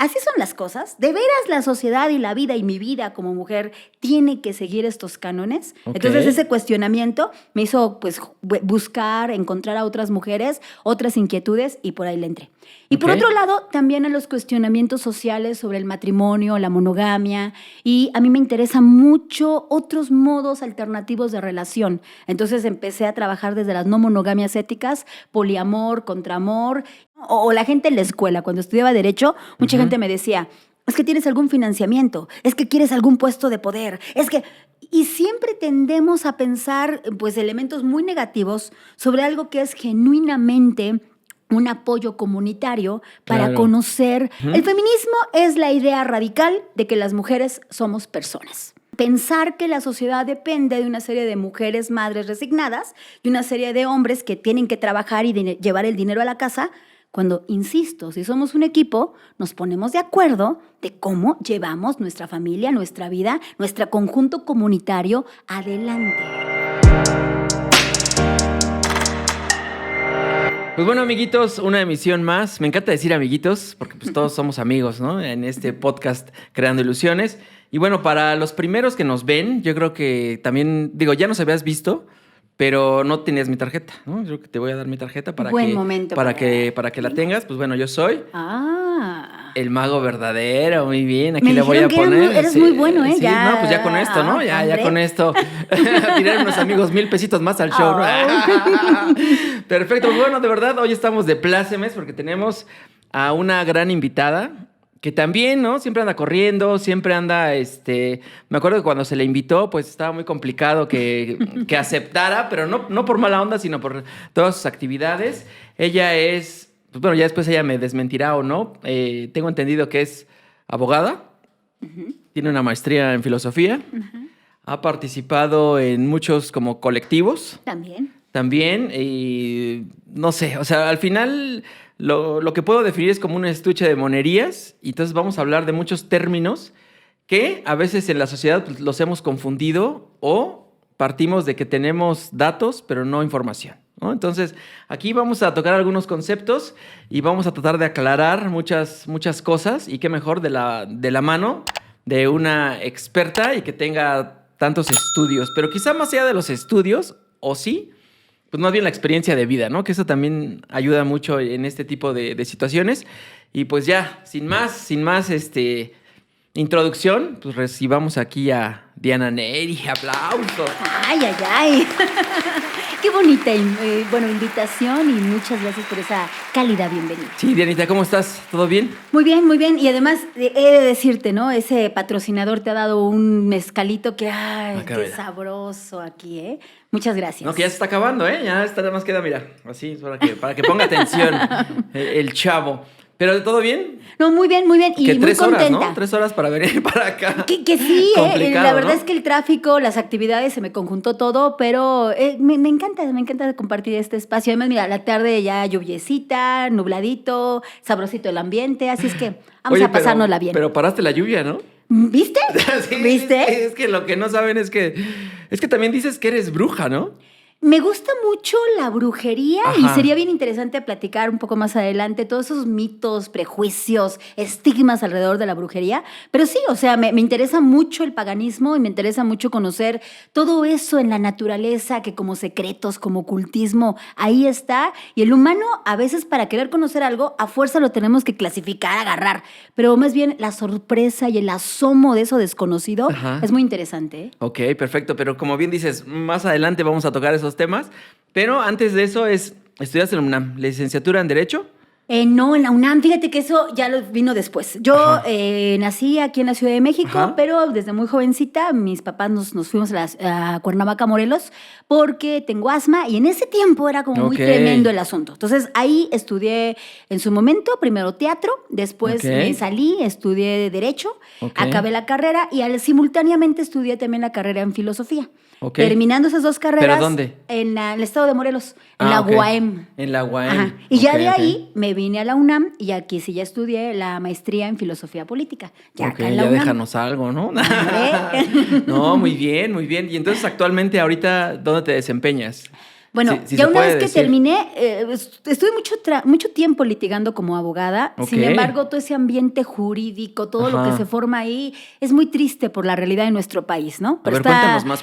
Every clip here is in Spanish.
¿así son las cosas? ¿De veras la sociedad y la vida y mi vida como mujer tiene que seguir estos cánones? Ok. Entonces ese cuestionamiento me hizo pues buscar, encontrar a otras mujeres, otras inquietudes y por ahí le entré. Y por Ok. otro lado, también a los cuestionamientos sociales sobre el matrimonio, la monogamia, y a mí me interesan mucho otros modos alternativos de relación. Entonces empecé a trabajar desde las no monogamias éticas, poliamor, contramor, o la gente en la escuela, cuando estudiaba Derecho, mucha gente me decía, es que tienes algún financiamiento, es que quieres algún puesto de poder, es que... Y siempre tendemos a pensar pues elementos muy negativos sobre algo que es genuinamente un apoyo comunitario para Claro. conocer. El feminismo es la idea radical de que las mujeres somos personas. Pensar que la sociedad depende de una serie de mujeres madres resignadas y una serie de hombres que tienen que trabajar y llevar el dinero a la casa, cuando, insisto, si somos un equipo, nos ponemos de acuerdo de cómo llevamos nuestra familia, nuestra vida, nuestro conjunto comunitario adelante. Pues bueno, amiguitos, una emisión más. Me encanta decir amiguitos, porque pues todos somos amigos, ¿no? En este podcast Creando Ilusiones. Y bueno, para los primeros que nos ven, yo creo que también, digo, ya nos habías visto, pero no tenías mi tarjeta, ¿no? Yo creo que te voy a dar mi tarjeta para Buen momento para que la tengas. Pues bueno, yo soy el mago verdadero, muy bien. Aquí Me le voy a dijeron que poner. eres muy bueno, ¿eh? Sí, Ya. no, pues ya con esto, ¿no? Ya hombre. con esto. Tirar unos amigos 1,000 pesitos más al show, ¿no? Perfecto. Pues bueno, de verdad, hoy estamos de plácemes porque tenemos a una gran invitada que también, ¿no? Siempre anda corriendo, siempre anda, me acuerdo que cuando se le invitó, pues estaba muy complicado que aceptara, pero no por mala onda, sino por todas sus actividades. Ella es, pues bueno, ya después ella me desmentirá o no. Tengo entendido que es abogada, tiene una maestría en filosofía, ha participado en muchos como colectivos. También, y no sé, o sea, al final lo que puedo definir es como un estuche de monerías, y entonces vamos a hablar de muchos términos que a veces en la sociedad pues, los hemos confundido o partimos de que tenemos datos, pero no información, ¿no? Entonces, aquí vamos a tocar algunos conceptos y vamos a tratar de aclarar muchas cosas, y qué mejor de la mano de una experta y que tenga tantos estudios, pero quizá más allá de los estudios, o sí, pues más bien la experiencia de vida, ¿no? Que eso también ayuda mucho en este tipo de situaciones. Y pues ya, sin más, introducción, pues recibamos aquí a Diana Neri. ¡Aplausos! ¡Ay! Qué bonita invitación, y muchas gracias por esa cálida bienvenida. Sí, Dianita, ¿cómo estás? ¿Todo bien? Muy bien, muy bien. Y además, he de decirte, ¿no? Ese patrocinador te ha dado un mezcalito que, qué sabroso aquí, ¿eh? Muchas gracias. No, que ya se está acabando, ¿eh? Ya nada más queda, mira, así, para que ponga atención el chavo. ¿Pero todo bien? No, muy bien, muy bien. Y que muy 3 horas, contenta. ¿no? 3 horas para venir para acá. Que sí, la verdad, ¿no? Es que el tráfico, las actividades, se me conjuntó todo, pero me encanta compartir este espacio. Además, mira, la tarde ya lluviecita, nubladito, sabrosito el ambiente, así es que vamos a pasárnosla bien. Pero paraste la lluvia, ¿no? ¿Viste? Sí, ¿Viste? Es que lo que no saben es que también dices que eres bruja, ¿no? Me gusta mucho la brujería. Ajá. Y sería bien interesante platicar un poco más adelante todos esos mitos, prejuicios, estigmas alrededor de la brujería. Pero sí, o sea, me interesa mucho el paganismo y me interesa mucho conocer todo eso en la naturaleza, que como secretos, como ocultismo, ahí está. Y el humano, a veces, para querer conocer algo, a fuerza lo tenemos que clasificar, agarrar. Pero más bien la sorpresa y el asomo de eso desconocido es muy interesante, ¿eh? Ok, perfecto. Pero como bien dices, más adelante vamos a tocar esos temas, pero antes de eso estudiaste en la UNAM, licenciatura en Derecho. No, en la UNAM, fíjate que eso ya lo vino después. Yo nací aquí en la Ciudad de México, pero desde muy jovencita mis papás nos fuimos a Cuernavaca, Morelos, porque tengo asma, y en ese tiempo era como muy tremendo el asunto. Entonces ahí estudié en su momento, primero teatro, después me salí, estudié Derecho, acabé la carrera y simultáneamente estudié también la carrera en Filosofía. Terminando esas dos carreras. ¿Pero dónde? En el estado de Morelos, en la UAM. En la UAM. Y ya de ahí me vine a la UNAM, y aquí sí ya estudié la maestría en Filosofía Política. Ya acá en la UNAM. Déjanos algo, ¿no? No, muy bien, muy bien. Y entonces actualmente ahorita, ¿dónde te desempeñas? Bueno, si ya se una puede vez que decir. terminé, estuve mucho tiempo litigando como abogada. Ok. Sin embargo, todo ese ambiente jurídico, todo lo que Ajá. se forma ahí, es muy triste por la realidad de nuestro país, ¿no? A ver,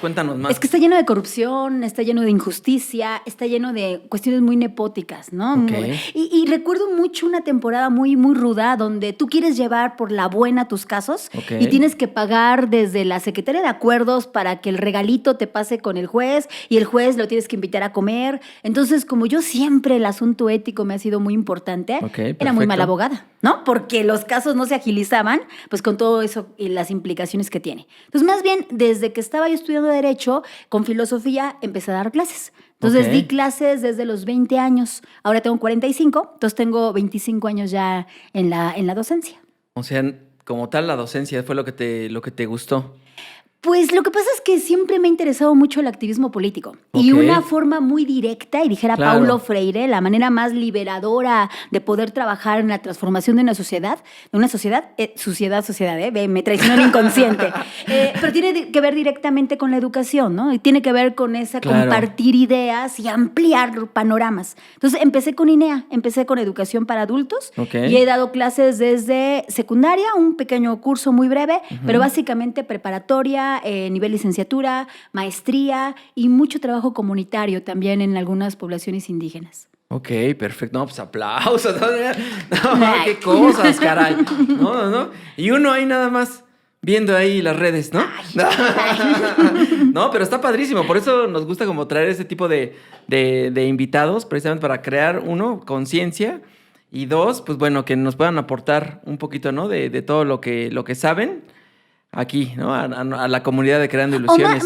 cuéntanos más. Es que está lleno de corrupción, está lleno de injusticia, está lleno de cuestiones muy nepóticas, ¿no? Ok. Y recuerdo mucho una temporada muy, muy ruda donde tú quieres llevar por la buena tus casos Ok. y tienes que pagar desde la Secretaría de Acuerdos para que el regalito te pase con el juez y el juez lo tienes que invitar a comer. Entonces, como yo siempre el asunto ético me ha sido muy importante, Ok, era muy perfecto. mala abogada, ¿no? Porque los casos no se agilizaban, pues con todo eso y las implicaciones que tiene. Entonces, más bien, desde que estaba yo estudiando Derecho, con filosofía, empecé a dar clases. Entonces, Ok. di clases desde los 20 años. Ahora tengo 45, entonces tengo 25 años ya en la docencia. O sea, como tal, la docencia fue lo que te gustó. Pues lo que pasa es que siempre me ha interesado mucho el activismo político. Y Ok. una forma muy directa, y dijera Claro. Paulo Freire, la manera más liberadora de poder trabajar en la transformación de una sociedad, me traicionó el inconsciente. Pero tiene que ver directamente con la educación, ¿no? Y tiene que ver con esa Claro. compartir ideas y ampliar panoramas. Entonces empecé con INEA, empecé con educación para adultos Ok. y he dado clases desde secundaria, un pequeño curso muy breve, pero básicamente preparatoria, nivel licenciatura, maestría y mucho trabajo comunitario también en algunas poblaciones indígenas. Ok, perfecto. No, pues aplausos. No, Ay. qué cosas, caray. No. Y uno ahí nada más viendo ahí las redes, ¿no? No, pero está padrísimo. Por eso nos gusta como traer ese tipo de invitados, precisamente para crear, uno, conciencia, y dos, pues bueno, que nos puedan aportar un poquito, ¿no? De todo lo que saben aquí, ¿no? A la comunidad de Creando O Ilusiones.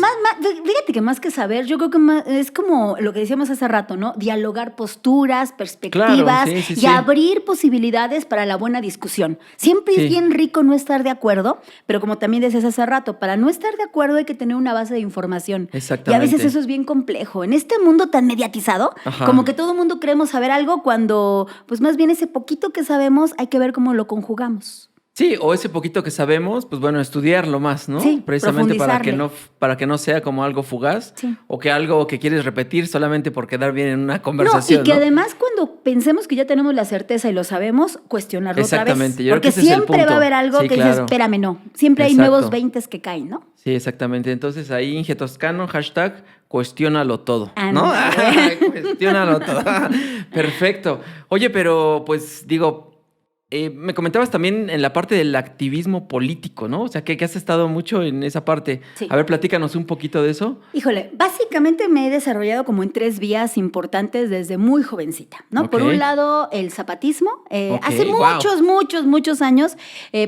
fíjate que más que saber, yo creo que es como lo que decíamos hace rato, ¿no? Dialogar posturas, perspectivas Claro, sí, y sí. abrir posibilidades para la buena discusión. Siempre Sí. es bien rico no estar de acuerdo, pero como también decías hace rato, para no estar de acuerdo hay que tener una base de información. Y a Exactamente. veces eso es bien complejo. En este mundo tan mediatizado, Ajá. como que todo mundo queremos saber algo cuando, pues más bien ese poquito que sabemos hay que ver cómo lo conjugamos. Sí, o ese poquito que sabemos, pues bueno, estudiarlo más, ¿no? Sí, precisamente profundizarle. para que no sea como algo fugaz Sí. o que algo que quieres repetir solamente por quedar bien en una No, conversación, y que ¿no? además cuando pensemos que ya tenemos la certeza y lo sabemos, cuestionarlo otra vez. Exactamente, yo creo que Porque ese es el siempre va a punto. haber algo Sí, que dices, claro. espérame, no. Siempre hay Exacto. nuevos 20 que caen, ¿no? Sí, exactamente. Entonces ahí Inge Toscano, hashtag, cuestiónalo todo, ¿no? Ándale. Cuestiónalo todo. Perfecto. Oye, pero pues digo, me comentabas también en la parte del activismo político, ¿no? O sea, que has estado mucho en esa parte. Sí. A ver, platícanos un poquito de eso. Híjole, básicamente me he desarrollado como en 3 vías importantes desde muy jovencita, ¿no? Ok. Por un lado, el zapatismo. Ok, Hace wow. muchos años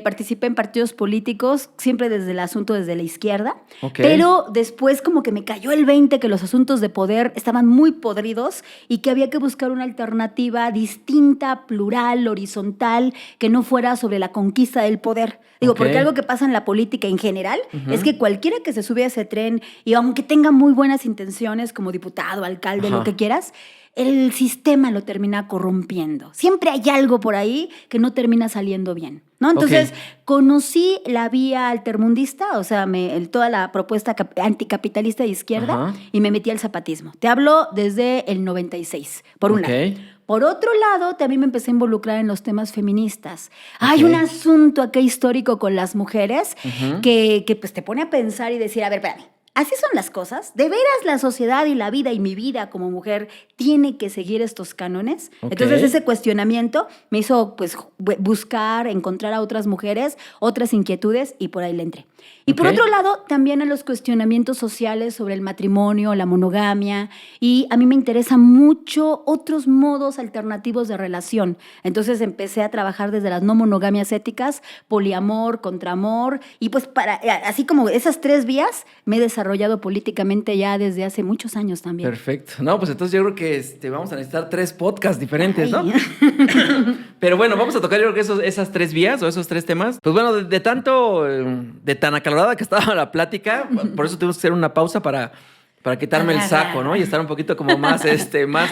participé en partidos políticos, siempre desde el asunto desde la izquierda. Ok. Pero después como que me cayó el 20 que los asuntos de poder estaban muy podridos y que había que buscar una alternativa distinta, plural, horizontal, que no fuera sobre la conquista del poder. Digo, Ok. porque algo que pasa en la política en general es que cualquiera que se sube a ese tren y aunque tenga muy buenas intenciones como diputado, alcalde, Ajá. lo que quieras, el sistema lo termina corrompiendo. Siempre hay algo por ahí que no termina saliendo bien, ¿no? Entonces, conocí la vía altermundista, o sea, toda la propuesta anticapitalista de izquierda Ajá. y me metí al zapatismo. Te hablo desde el 96, por un Ok. lado. Por otro lado, también me empecé a involucrar en los temas feministas. Hay Ok. un asunto acá histórico con las mujeres Ujú. que pues te pone a pensar y decir, a ver, espérame, ¿así son las cosas? ¿De veras la sociedad y la vida y mi vida como mujer tiene que seguir estos cánones? Ok. Entonces ese cuestionamiento me hizo pues buscar, encontrar a otras mujeres, otras inquietudes y por ahí le entré. Y por Ok. otro lado, también a los cuestionamientos sociales sobre el matrimonio, la monogamia, y a mí me interesan mucho otros modos alternativos de relación. Entonces empecé a trabajar desde las no monogamias éticas, poliamor, contramor, y pues así como esas 3 vías me he desarrollado políticamente ya desde hace muchos años también. Perfecto. No, pues entonces yo creo que vamos a necesitar 3 podcasts diferentes, ¿no? Ay. Pero bueno, vamos a tocar yo creo que esas 3 vías o esos 3 temas. Pues bueno, de tan acalorada que estaba la plática, por eso tuvimos que hacer una pausa para quitarme el saco, ¿no? Y estar un poquito como más,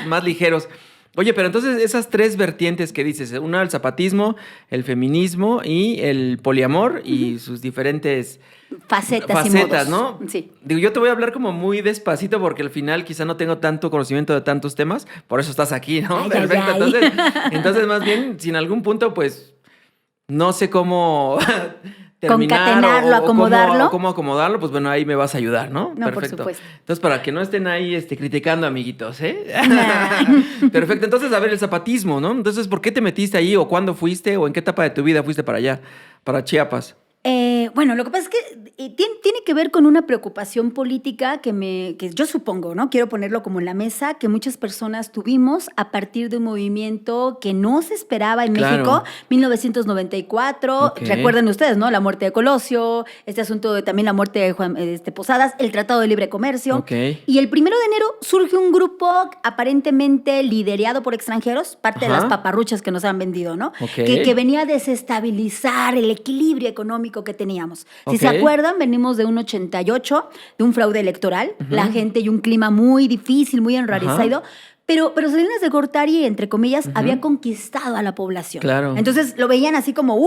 más ligeros. Oye, pero entonces esas tres vertientes que dices, una el zapatismo, el feminismo y el poliamor y sus diferentes Facetas y modos. ¿no? Sí. Digo, yo te voy a hablar como muy despacito porque al final quizá no tengo tanto conocimiento de tantos temas, por eso estás aquí, ¿no? Ay, Perfecto. ay, ay. Entonces, más bien, si en algún punto, pues, no sé cómo terminar Concatenarlo, acomodarlo. cómo acomodarlo, pues bueno, ahí me vas a ayudar, ¿no? No, por Perfecto. supuesto. Entonces, para que no estén ahí criticando, amiguitos, ¿eh? Nah. Perfecto. Entonces, a ver, el zapatismo, ¿no? Entonces, ¿por qué te metiste ahí o cuándo fuiste o en qué etapa de tu vida fuiste para allá, para Chiapas? Bueno, lo que pasa es que tiene que ver con una preocupación política que yo supongo, ¿no? Quiero ponerlo como en la mesa, que muchas personas tuvimos a partir de un movimiento que no se esperaba en Claro. México, 1994. Ok. Recuerden ustedes, ¿no? La muerte de Colosio, este asunto de también la muerte de Juan Posadas, el Tratado de Libre Comercio. Ok. Y el 1 de enero surge un grupo aparentemente liderado por extranjeros, parte de Ajá. las paparruchas que nos han vendido, ¿no? Ok. Que venía a desestabilizar el equilibrio económico que teníamos. Si Ok. se acuerdan, venimos de un 88, de un fraude electoral, la gente y un clima muy difícil, muy enrarecido. Pero Salinas de Gortari, entre comillas, había conquistado a la población. Claro. Entonces lo veían así como,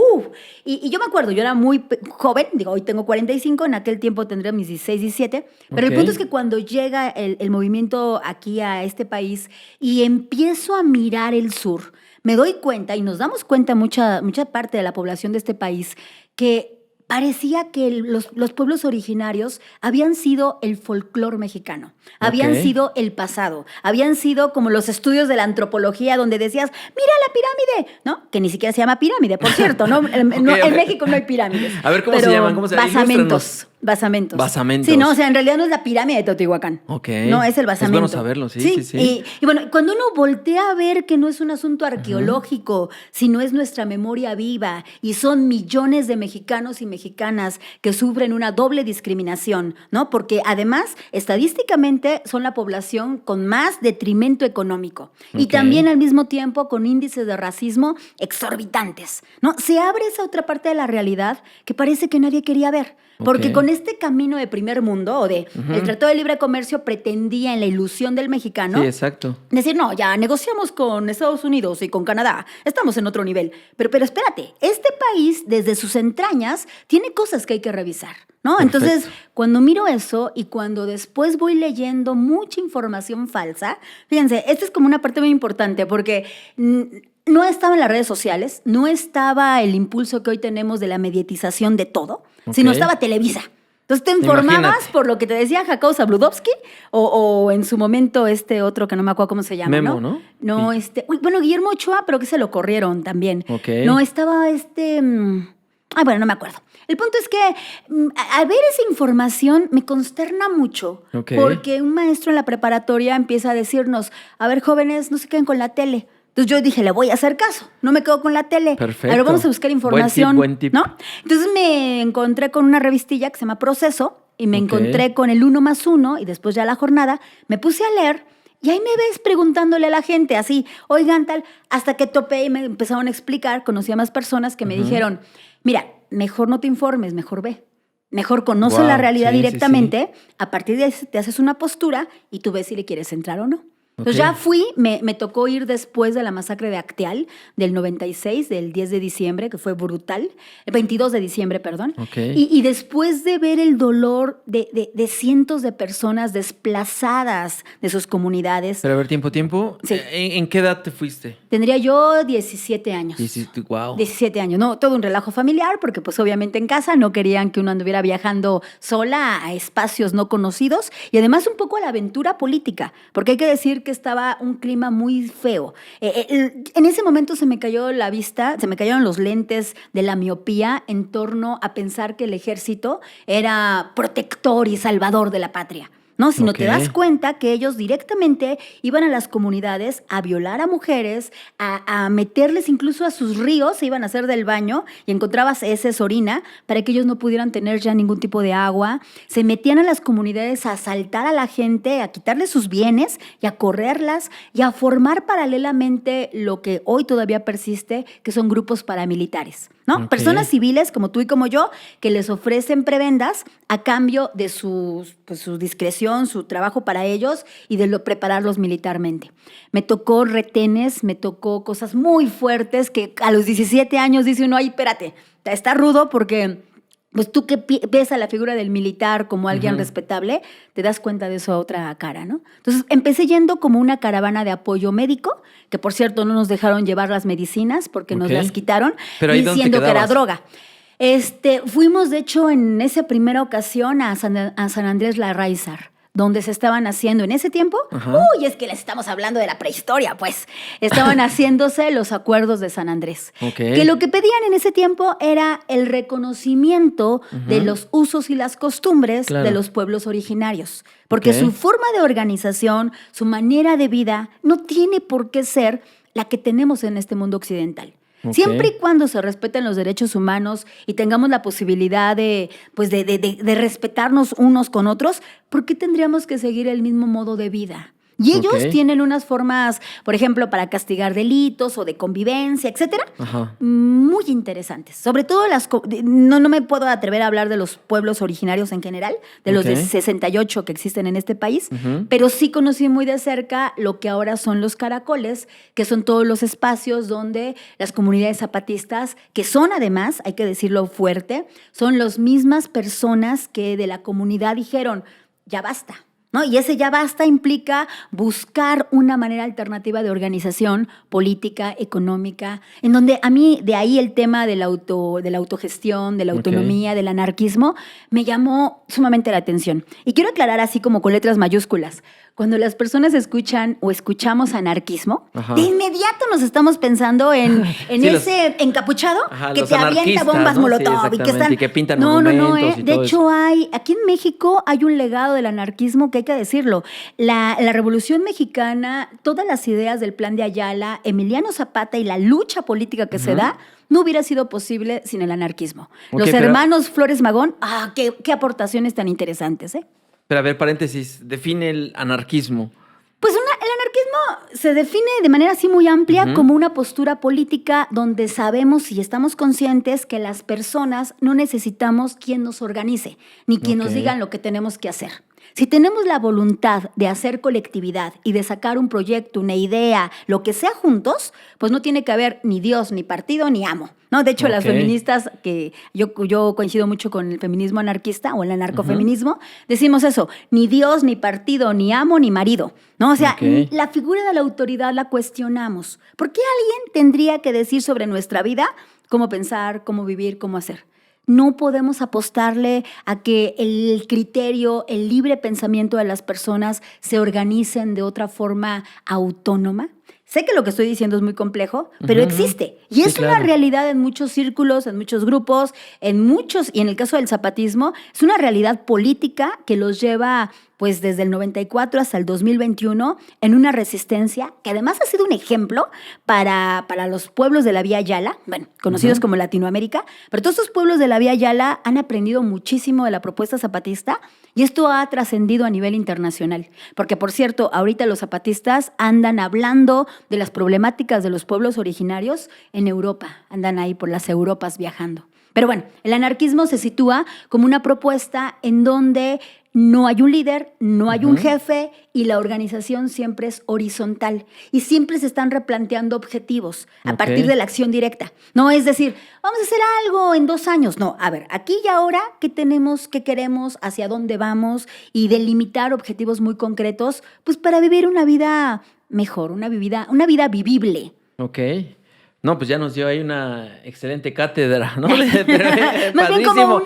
Y yo me acuerdo, yo era muy joven, digo, hoy tengo 45, en aquel tiempo tendría mis 16, 17. Pero Ok. el punto es que cuando llega el movimiento aquí a este país y empiezo a mirar el sur, me doy cuenta, y nos damos cuenta mucha parte de la población de este país, que parecía que los pueblos originarios habían sido el folclore mexicano, habían Ok. sido el pasado, habían sido como los estudios de la antropología donde decías, mira la pirámide, ¿no? Que ni siquiera se llama pirámide, por cierto, ¿no? Ok, en a ver. México no hay pirámides. A ver, ¿cómo se pero llaman? ¿Cómo se llaman? Basamentos. Basamentos. Basamentos. Sí, no, o sea, en realidad no es la pirámide de Teotihuacán. Ok. No, es el Es basamento. bueno saberlo, sí. Y bueno, cuando uno voltea a ver que no es un asunto arqueológico, sino es nuestra memoria viva y son millones de mexicanos y mexicanas que sufren una doble discriminación, ¿no? Porque además, estadísticamente, son la población con más detrimento económico y Ok. también al mismo tiempo con índices de racismo exorbitantes, ¿no? Se abre esa otra parte de la realidad que parece que nadie quería ver. Porque Ok. con este camino de primer mundo o de el Tratado de Libre Comercio pretendía en la ilusión del mexicano Sí, exacto. decir, no, ya negociamos con Estados Unidos y con Canadá, estamos en otro nivel. Pero espérate, este país desde sus entrañas tiene cosas que hay que revisar, ¿no? Perfecto. Entonces, cuando miro eso y cuando después voy leyendo mucha información falsa, fíjense, esta es como una parte muy importante porque no estaba en las redes sociales, no estaba el impulso que hoy tenemos de la mediatización de todo, sino Ok. estaba Televisa. Entonces te informabas Imagínate. por lo que te decía Jacobo Zabludovsky o en su momento este otro que no me acuerdo cómo se llama, Memo, ¿no? ¿no? Bueno, Guillermo Ochoa, pero que se lo corrieron también. Ok. No, estaba bueno, no me acuerdo. El punto es que al ver esa información me consterna mucho Ok. porque un maestro en la preparatoria empieza a decirnos, a ver, jóvenes, no se queden con la tele. Entonces yo dije, le voy a hacer caso, no me quedo con la tele. Perfecto. Ahora vamos a buscar información, Buen tip. ¿no? Entonces me encontré con una revistilla que se llama Proceso y me Ok. encontré con el 1+1 y después ya la jornada, me puse a leer y ahí me ves preguntándole a la gente así, oigan tal, hasta que topé y me empezaron a explicar, conocí a más personas que me dijeron, mira, mejor no te informes, mejor ve. Mejor conoce Guau, la realidad sí, sí, directamente, a partir de ahí te haces una postura y tú ves si le quieres entrar o no. Entonces Ok. ya fui, me tocó ir después de la masacre de Acteal del 96, del 10 de diciembre, que fue brutal, el 22 de diciembre, perdón. Ok. Y después de ver el dolor de cientos de personas desplazadas de sus comunidades, Pero a ver, tiempo. Sí. ¿En qué edad te fuiste? tendría yo 17 años. Wow. 17 años, ¿no? Todo un relajo familiar, porque pues obviamente en casa no querían que uno anduviera viajando sola a espacios no conocidos y además un poco a la aventura política, porque hay que decir que estaba un clima muy feo. En ese momento se me cayó la vista, se me cayeron los lentes de la miopía en torno a pensar que el ejército era protector y salvador de la patria. ¿No? Sino Ok. te das cuenta que ellos directamente iban a las comunidades a violar a mujeres, a meterles incluso a sus ríos, se iban a hacer del baño y encontrabas heces, orina, para que ellos no pudieran tener ya ningún tipo de agua. Se metían a las comunidades a asaltar a la gente, a quitarles sus bienes y a correrlas y a formar paralelamente lo que hoy todavía persiste, que son grupos paramilitares, ¿no? Ok. Personas civiles como tú y como yo que les ofrecen prebendas a cambio de su discreción formación, su trabajo para ellos y de prepararlos militarmente. Me tocó retenes, me tocó cosas muy fuertes que a los 17 años dice uno, ay, espérate, está rudo porque pues tú que ves a la figura del militar como alguien respetable, te das cuenta de eso otra cara, ¿no? Entonces empecé yendo como una caravana de apoyo médico, que por cierto no nos dejaron llevar las medicinas porque nos las quitaron, ¿Pero ahí dónde diciendo te que era quedabas? droga. Fuimos, de hecho, en esa primera ocasión a San Andrés Larraizar, donde se estaban haciendo en ese tiempo, uy, es que les estamos hablando de la prehistoria, pues, estaban haciéndose los acuerdos de San Andrés. Que lo que pedían en ese tiempo era el reconocimiento de los usos y las costumbres de los pueblos originarios. Porque su forma de organización, su manera de vida, no tiene por qué ser la que tenemos en este mundo occidental. Siempre y cuando se respeten los derechos humanos y tengamos la posibilidad de respetarnos unos con otros, ¿por qué tendríamos que seguir el mismo modo de vida? Y ellos tienen unas formas, por ejemplo, para castigar delitos o de convivencia, etcétera, muy interesantes. Sobre todo no me puedo atrever a hablar de los pueblos originarios en general, de los de 68 que existen en este país, pero sí conocí muy de cerca lo que ahora son los caracoles, que son todos los espacios donde las comunidades zapatistas, que son además, hay que decirlo fuerte, son las mismas personas que de la comunidad dijeron, ya basta. ¿No? Y ese ya basta implica buscar una manera alternativa de organización política, económica, en donde a mí de ahí el tema de la autogestión, de la autonomía, del anarquismo, me llamó sumamente la atención. Y quiero aclarar así como con letras mayúsculas. Cuando las personas escuchan o escuchamos anarquismo, de inmediato nos estamos pensando en ese encapuchado que te avienta bombas molotov y que pintan monumentos. De hecho, aquí en México hay un legado del anarquismo que hay que decirlo. La Revolución Mexicana, todas las ideas del Plan de Ayala, Emiliano Zapata y la lucha política que se da, no hubiera sido posible sin el anarquismo. Los hermanos Flores Magón, qué aportaciones tan interesantes, ¿eh? Pero a ver, paréntesis, define el anarquismo. Pues el anarquismo se define de manera así muy amplia como una postura política donde sabemos y estamos conscientes que las personas no necesitamos quien nos organice, ni quien nos diga lo que tenemos que hacer. Si tenemos la voluntad de hacer colectividad y de sacar un proyecto, una idea, lo que sea juntos, pues no tiene que haber ni Dios, ni partido, ni amo. ¿No? De hecho, las feministas, que yo coincido mucho con el feminismo anarquista o el anarcofeminismo, decimos eso, ni Dios, ni partido, ni amo, ni marido. ¿No? O sea, la figura de la autoridad la cuestionamos. ¿Por qué alguien tendría que decir sobre nuestra vida cómo pensar, cómo vivir, cómo hacer? No podemos apostarle a que el criterio, el libre pensamiento de las personas se organicen de otra forma autónoma. Sé que lo que estoy diciendo es muy complejo, pero existe. Y es una realidad en muchos círculos, en muchos grupos, y en el caso del zapatismo, es una realidad política que los lleva pues desde el 94 hasta el 2021 en una resistencia que además ha sido un ejemplo para los pueblos de la Vía Yala, bueno, conocidos como Latinoamérica, pero todos estos pueblos de la Vía Yala han aprendido muchísimo de la propuesta zapatista y esto ha trascendido a nivel internacional. Porque, por cierto, ahorita los zapatistas andan hablando de las problemáticas de los pueblos originarios en Europa, andan ahí por las Europas viajando. Pero bueno, el anarquismo se sitúa como una propuesta en donde no hay un líder, no hay un jefe y la organización siempre es horizontal y siempre se están replanteando objetivos a partir de la acción directa. No es decir, vamos a hacer algo en 2 años. No, a ver, aquí y ahora, ¿qué tenemos, qué queremos, hacia dónde vamos? Y delimitar objetivos muy concretos, pues para vivir una vida mejor, una vida vivible. Ok. No, pues ya nos dio ahí una excelente cátedra, ¿no? Más bien como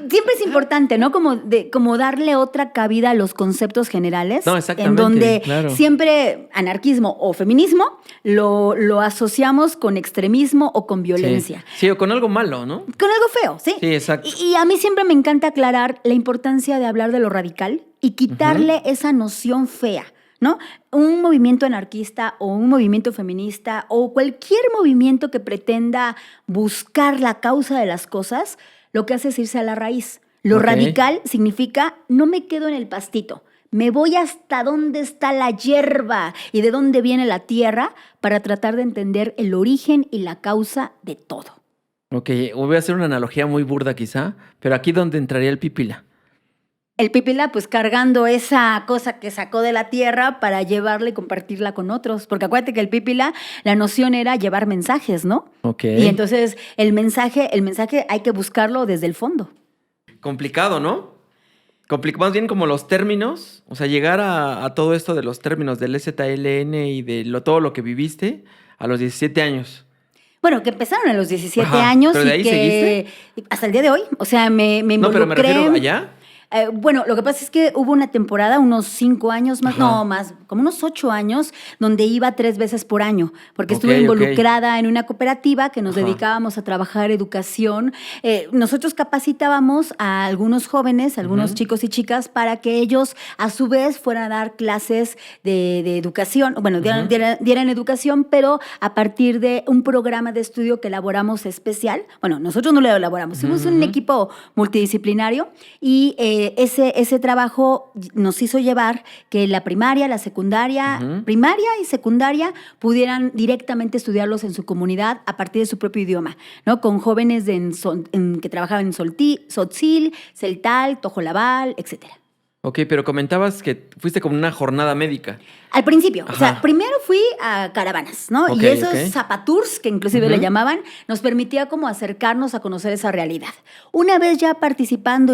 siempre es importante, ¿no? Como darle otra cabida a los conceptos generales. No, exactamente. En donde siempre anarquismo o feminismo lo asociamos con extremismo o con violencia. Sí, o con algo malo, ¿no? Con algo feo, sí. Sí, exacto. Y a mí siempre me encanta aclarar la importancia de hablar de lo radical y quitarle esa noción fea, ¿no? Un movimiento anarquista o un movimiento feminista o cualquier movimiento que pretenda buscar la causa de las cosas, lo que hace es irse a la raíz. Lo radical significa no me quedo en el pastito, me voy hasta dónde está la hierba y de dónde viene la tierra para tratar de entender el origen y la causa de todo. Ok, voy a hacer una analogía muy burda quizá, pero aquí donde entraría el pipila. el Pípila, pues cargando esa cosa que sacó de la tierra para llevarla y compartirla con otros. Porque acuérdate que el Pípila, la noción era llevar mensajes, ¿no? Ok. Y entonces el mensaje hay que buscarlo desde el fondo. Complicado, ¿no? Más bien como los términos, o sea, llegar a todo esto de los términos del ZLN y de todo lo que viviste a los 17 años. Bueno, que empezaron a los 17 Ajá, años ¿pero de y ahí que seguiste? hasta el día de hoy, o sea, me No, involucré. pero me refiero allá. Bueno, lo que pasa es que hubo una temporada, unos 5 años más, Ajá. no más, como unos 8 años, donde iba 3 veces por año, porque Ok, estuve ok. involucrada en una cooperativa que nos Ajá. dedicábamos a trabajar educación. Nosotros capacitábamos a algunos jóvenes, a algunos chicos y chicas, para que ellos a su vez fueran a dar clases de educación, bueno, dieran educación, pero a partir de un programa de estudio que elaboramos especial. Bueno, nosotros no lo elaboramos, fuimos un equipo multidisciplinario y ese trabajo nos hizo llevar que la primaria, la secundaria, primaria y secundaria pudieran directamente estudiarlos en su comunidad a partir de su propio idioma, ¿no? Con jóvenes que trabajaban en Tzotzil, Celtal, Tojolabal, etcétera. Ok, pero comentabas que fuiste como una jornada médica. Al principio, Ajá. o sea, primero fui a caravanas, ¿no? Ok, y esos ok. zapatours, que inclusive le llamaban, nos permitía como acercarnos a conocer esa realidad. Una vez ya participando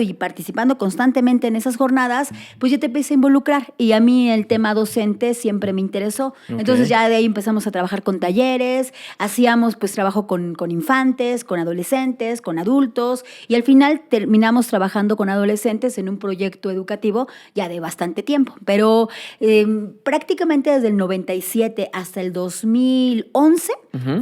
constantemente en esas jornadas, pues yo te empecé a involucrar y a mí el tema docente siempre me interesó. Ok. Entonces ya de ahí empezamos a trabajar con talleres, hacíamos pues trabajo con infantes, con adolescentes, con adultos y al final terminamos trabajando con adolescentes en un proyecto educativo ya de bastante tiempo, pero prácticamente desde el 97 hasta el 2011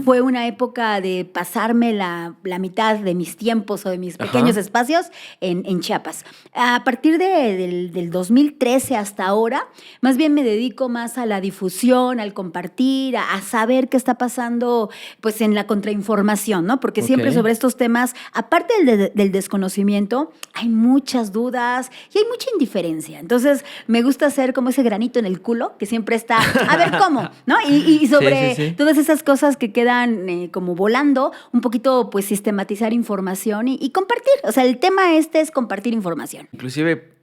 fue una época de pasarme la mitad de mis tiempos o de mis pequeños espacios en Chiapas. A partir del 2013 hasta ahora, más bien me dedico más a la difusión, al compartir, a saber qué está pasando pues en la contrainformación, ¿no? Porque siempre sobre estos temas, aparte del desconocimiento, hay muchas dudas y hay mucha indiferencia. Entonces, me gusta hacer como ese granito en el culo que siempre está, a ver cómo, ¿no? Y sobre todas esas cosas que quedan como volando, un poquito pues sistematizar información y compartir. O sea, el tema es compartir información. Inclusive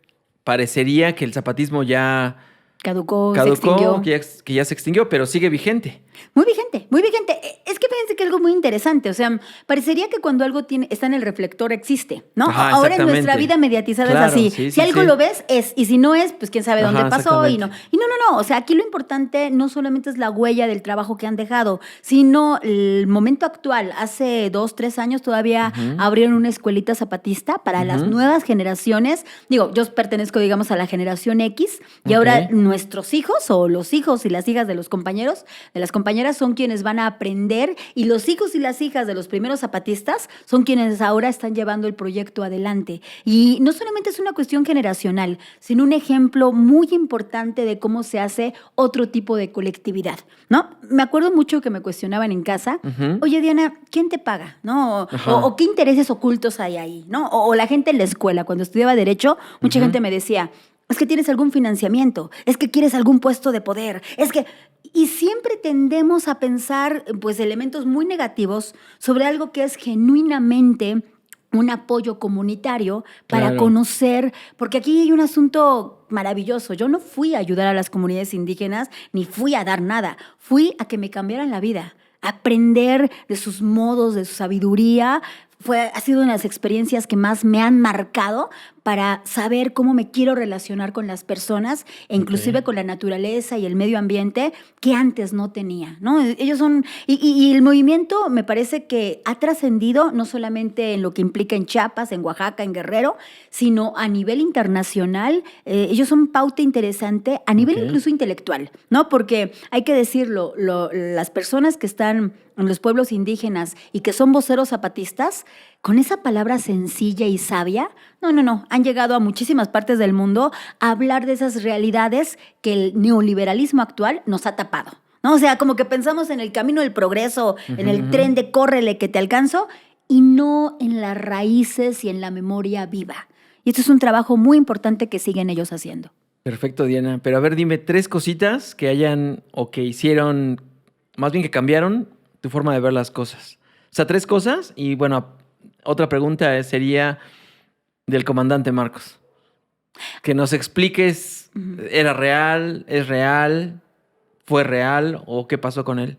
parecería que el zapatismo ya Caducó, se extinguió. que ya se extinguió, pero sigue vigente. Muy vigente, muy vigente. Es que fíjense que algo muy interesante, o sea, parecería que cuando algo está en el reflector existe, ¿no? Ajá, ahora en nuestra vida mediatizada claro, es así. sí, si algo lo ves, es, y si no es, pues quién sabe dónde pasó y no. Y no, o sea, aquí lo importante no solamente es la huella del trabajo que han dejado, sino el momento actual. Hace 2, 3 años todavía abrieron una escuelita zapatista para las nuevas generaciones. Digo, yo pertenezco, digamos, a la generación X y ahora nuestros hijos o los hijos y las hijas de los compañeros, de las compañeras son quienes van a aprender y los hijos y las hijas de los primeros zapatistas son quienes ahora están llevando el proyecto adelante. Y no solamente es una cuestión generacional, sino un ejemplo muy importante de cómo se hace otro tipo de colectividad, ¿no? Me acuerdo mucho que me cuestionaban en casa, oye Diana, ¿quién te paga? ¿No? O qué intereses ocultos hay ahí, ¿no? O la gente en la escuela, cuando estudiaba Derecho, mucha gente me decía, es que tienes algún financiamiento, es que quieres algún puesto de poder, es que... Y siempre tendemos a pensar pues elementos muy negativos sobre algo que es genuinamente un apoyo comunitario para conocer, porque aquí hay un asunto maravilloso. Yo no fui a ayudar a las comunidades indígenas ni fui a dar nada, fui a que me cambiaran la vida, aprender de sus modos, de su sabiduría. Ha sido una de las experiencias que más me han marcado para saber cómo me quiero relacionar con las personas e inclusive con la naturaleza y el medio ambiente que antes no tenía, ¿no? Ellos son... Y el movimiento me parece que ha trascendido no solamente en lo que implica en Chiapas, en Oaxaca, en Guerrero, sino a nivel internacional. Ellos son pauta interesante a nivel incluso intelectual, ¿no? Porque hay que decirlo, las personas que están en los pueblos indígenas y que son voceros zapatistas, con esa palabra sencilla y sabia, no, han llegado a muchísimas partes del mundo a hablar de esas realidades que el neoliberalismo actual nos ha tapado, ¿no? O sea, como que pensamos en el camino del progreso, en el tren de córrele que te alcanzo, y no en las raíces y en la memoria viva. Y esto es un trabajo muy importante que siguen ellos haciendo. Perfecto, Diana. Pero a ver, dime 3 cositas que hayan o que hicieron, más bien que cambiaron tu forma de ver las cosas. O sea, 3 cosas y bueno, otra pregunta sería del comandante Marcos. Que nos expliques, ¿era real? ¿Es real? ¿Fue real? ¿O qué pasó con él?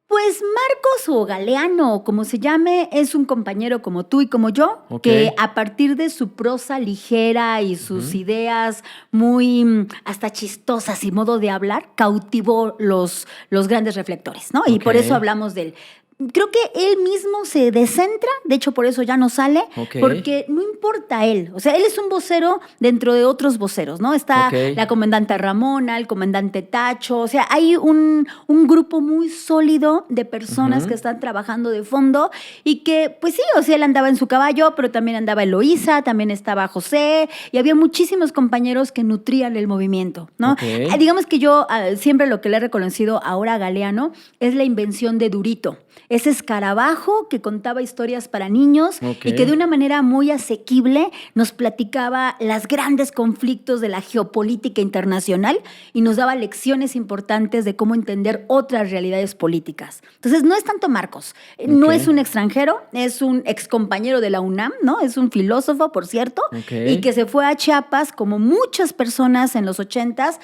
Pues Marcos o Galeano, como se llame, es un compañero como tú y como yo, que a partir de su prosa ligera y sus ideas muy hasta chistosas y modo de hablar, cautivó los grandes reflectores, ¿no? Y por eso hablamos de él. Creo que él mismo se descentra, de hecho por eso ya no sale, porque no importa él. O sea, él es un vocero dentro de otros voceros, ¿no? Está la comandante Ramona, el comandante Tacho, o sea, hay un grupo muy sólido de personas que están trabajando de fondo y que, pues sí, o sea, él andaba en su caballo, pero también andaba Eloísa, también estaba José, y había muchísimos compañeros que nutrían el movimiento, ¿no? Digamos que yo siempre lo que le he reconocido ahora a Galeano es la invención de Durito. Ese escarabajo que contaba historias para niños y que de una manera muy asequible nos platicaba los grandes conflictos de la geopolítica internacional y nos daba lecciones importantes de cómo entender otras realidades políticas. Entonces, no es tanto Marcos, no es un extranjero, es un excompañero de la UNAM, ¿no? Es un filósofo, por cierto, y que se fue a Chiapas, como muchas personas en los 80s,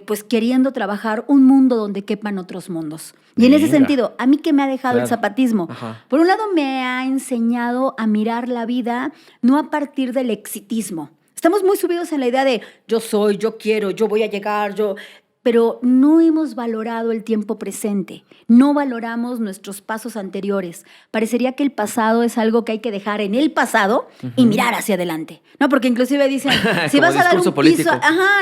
pues queriendo trabajar un mundo donde quepan otros mundos. Y en ese sentido, ¿a mí qué me ha dejado el zapatismo? Por un lado, me ha enseñado a mirar la vida no a partir del exitismo. Estamos muy subidos en la idea de yo soy, yo quiero, yo voy a llegar, pero no hemos valorado el tiempo presente, no valoramos nuestros pasos anteriores. Parecería que el pasado es algo que hay que dejar en el pasado y mirar hacia adelante, ¿no? Porque inclusive dicen, si vas a dar un piso,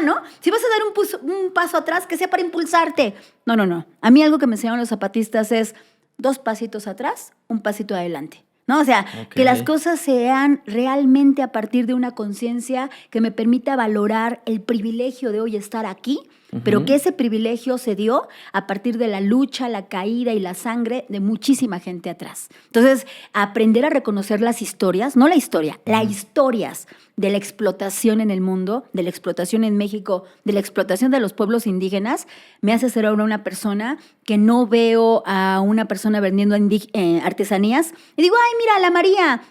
¿no? Si vas a dar un paso atrás, que sea para impulsarte. No. A mí algo que me enseñaron los zapatistas es 2 pasitos atrás, 1 pasito adelante. ¿No? O sea, que las cosas sean realmente a partir de una conciencia que me permita valorar el privilegio de hoy estar aquí, pero que ese privilegio se dio a partir de la lucha, la caída y la sangre de muchísima gente atrás. Entonces, aprender a reconocer las historias, no la historia, las historias de la explotación en el mundo, de la explotación en México, de la explotación de los pueblos indígenas, me hace ser ahora una persona que no veo a una persona vendiendo artesanías y digo, ay, mira, la María,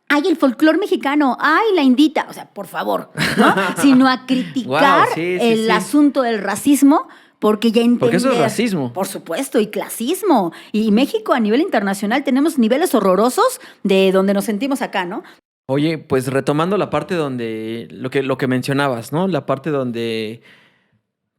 ay, el folclore mexicano, ay, la indita, o sea, por favor, ¿no? Sino a criticar el asunto del racismo, porque ya entender... Porque eso es racismo. Por supuesto, y clasismo. Y México a nivel internacional tenemos niveles horrorosos de donde nos sentimos acá, ¿no? Oye, pues retomando la parte donde, lo que mencionabas, ¿no? La parte donde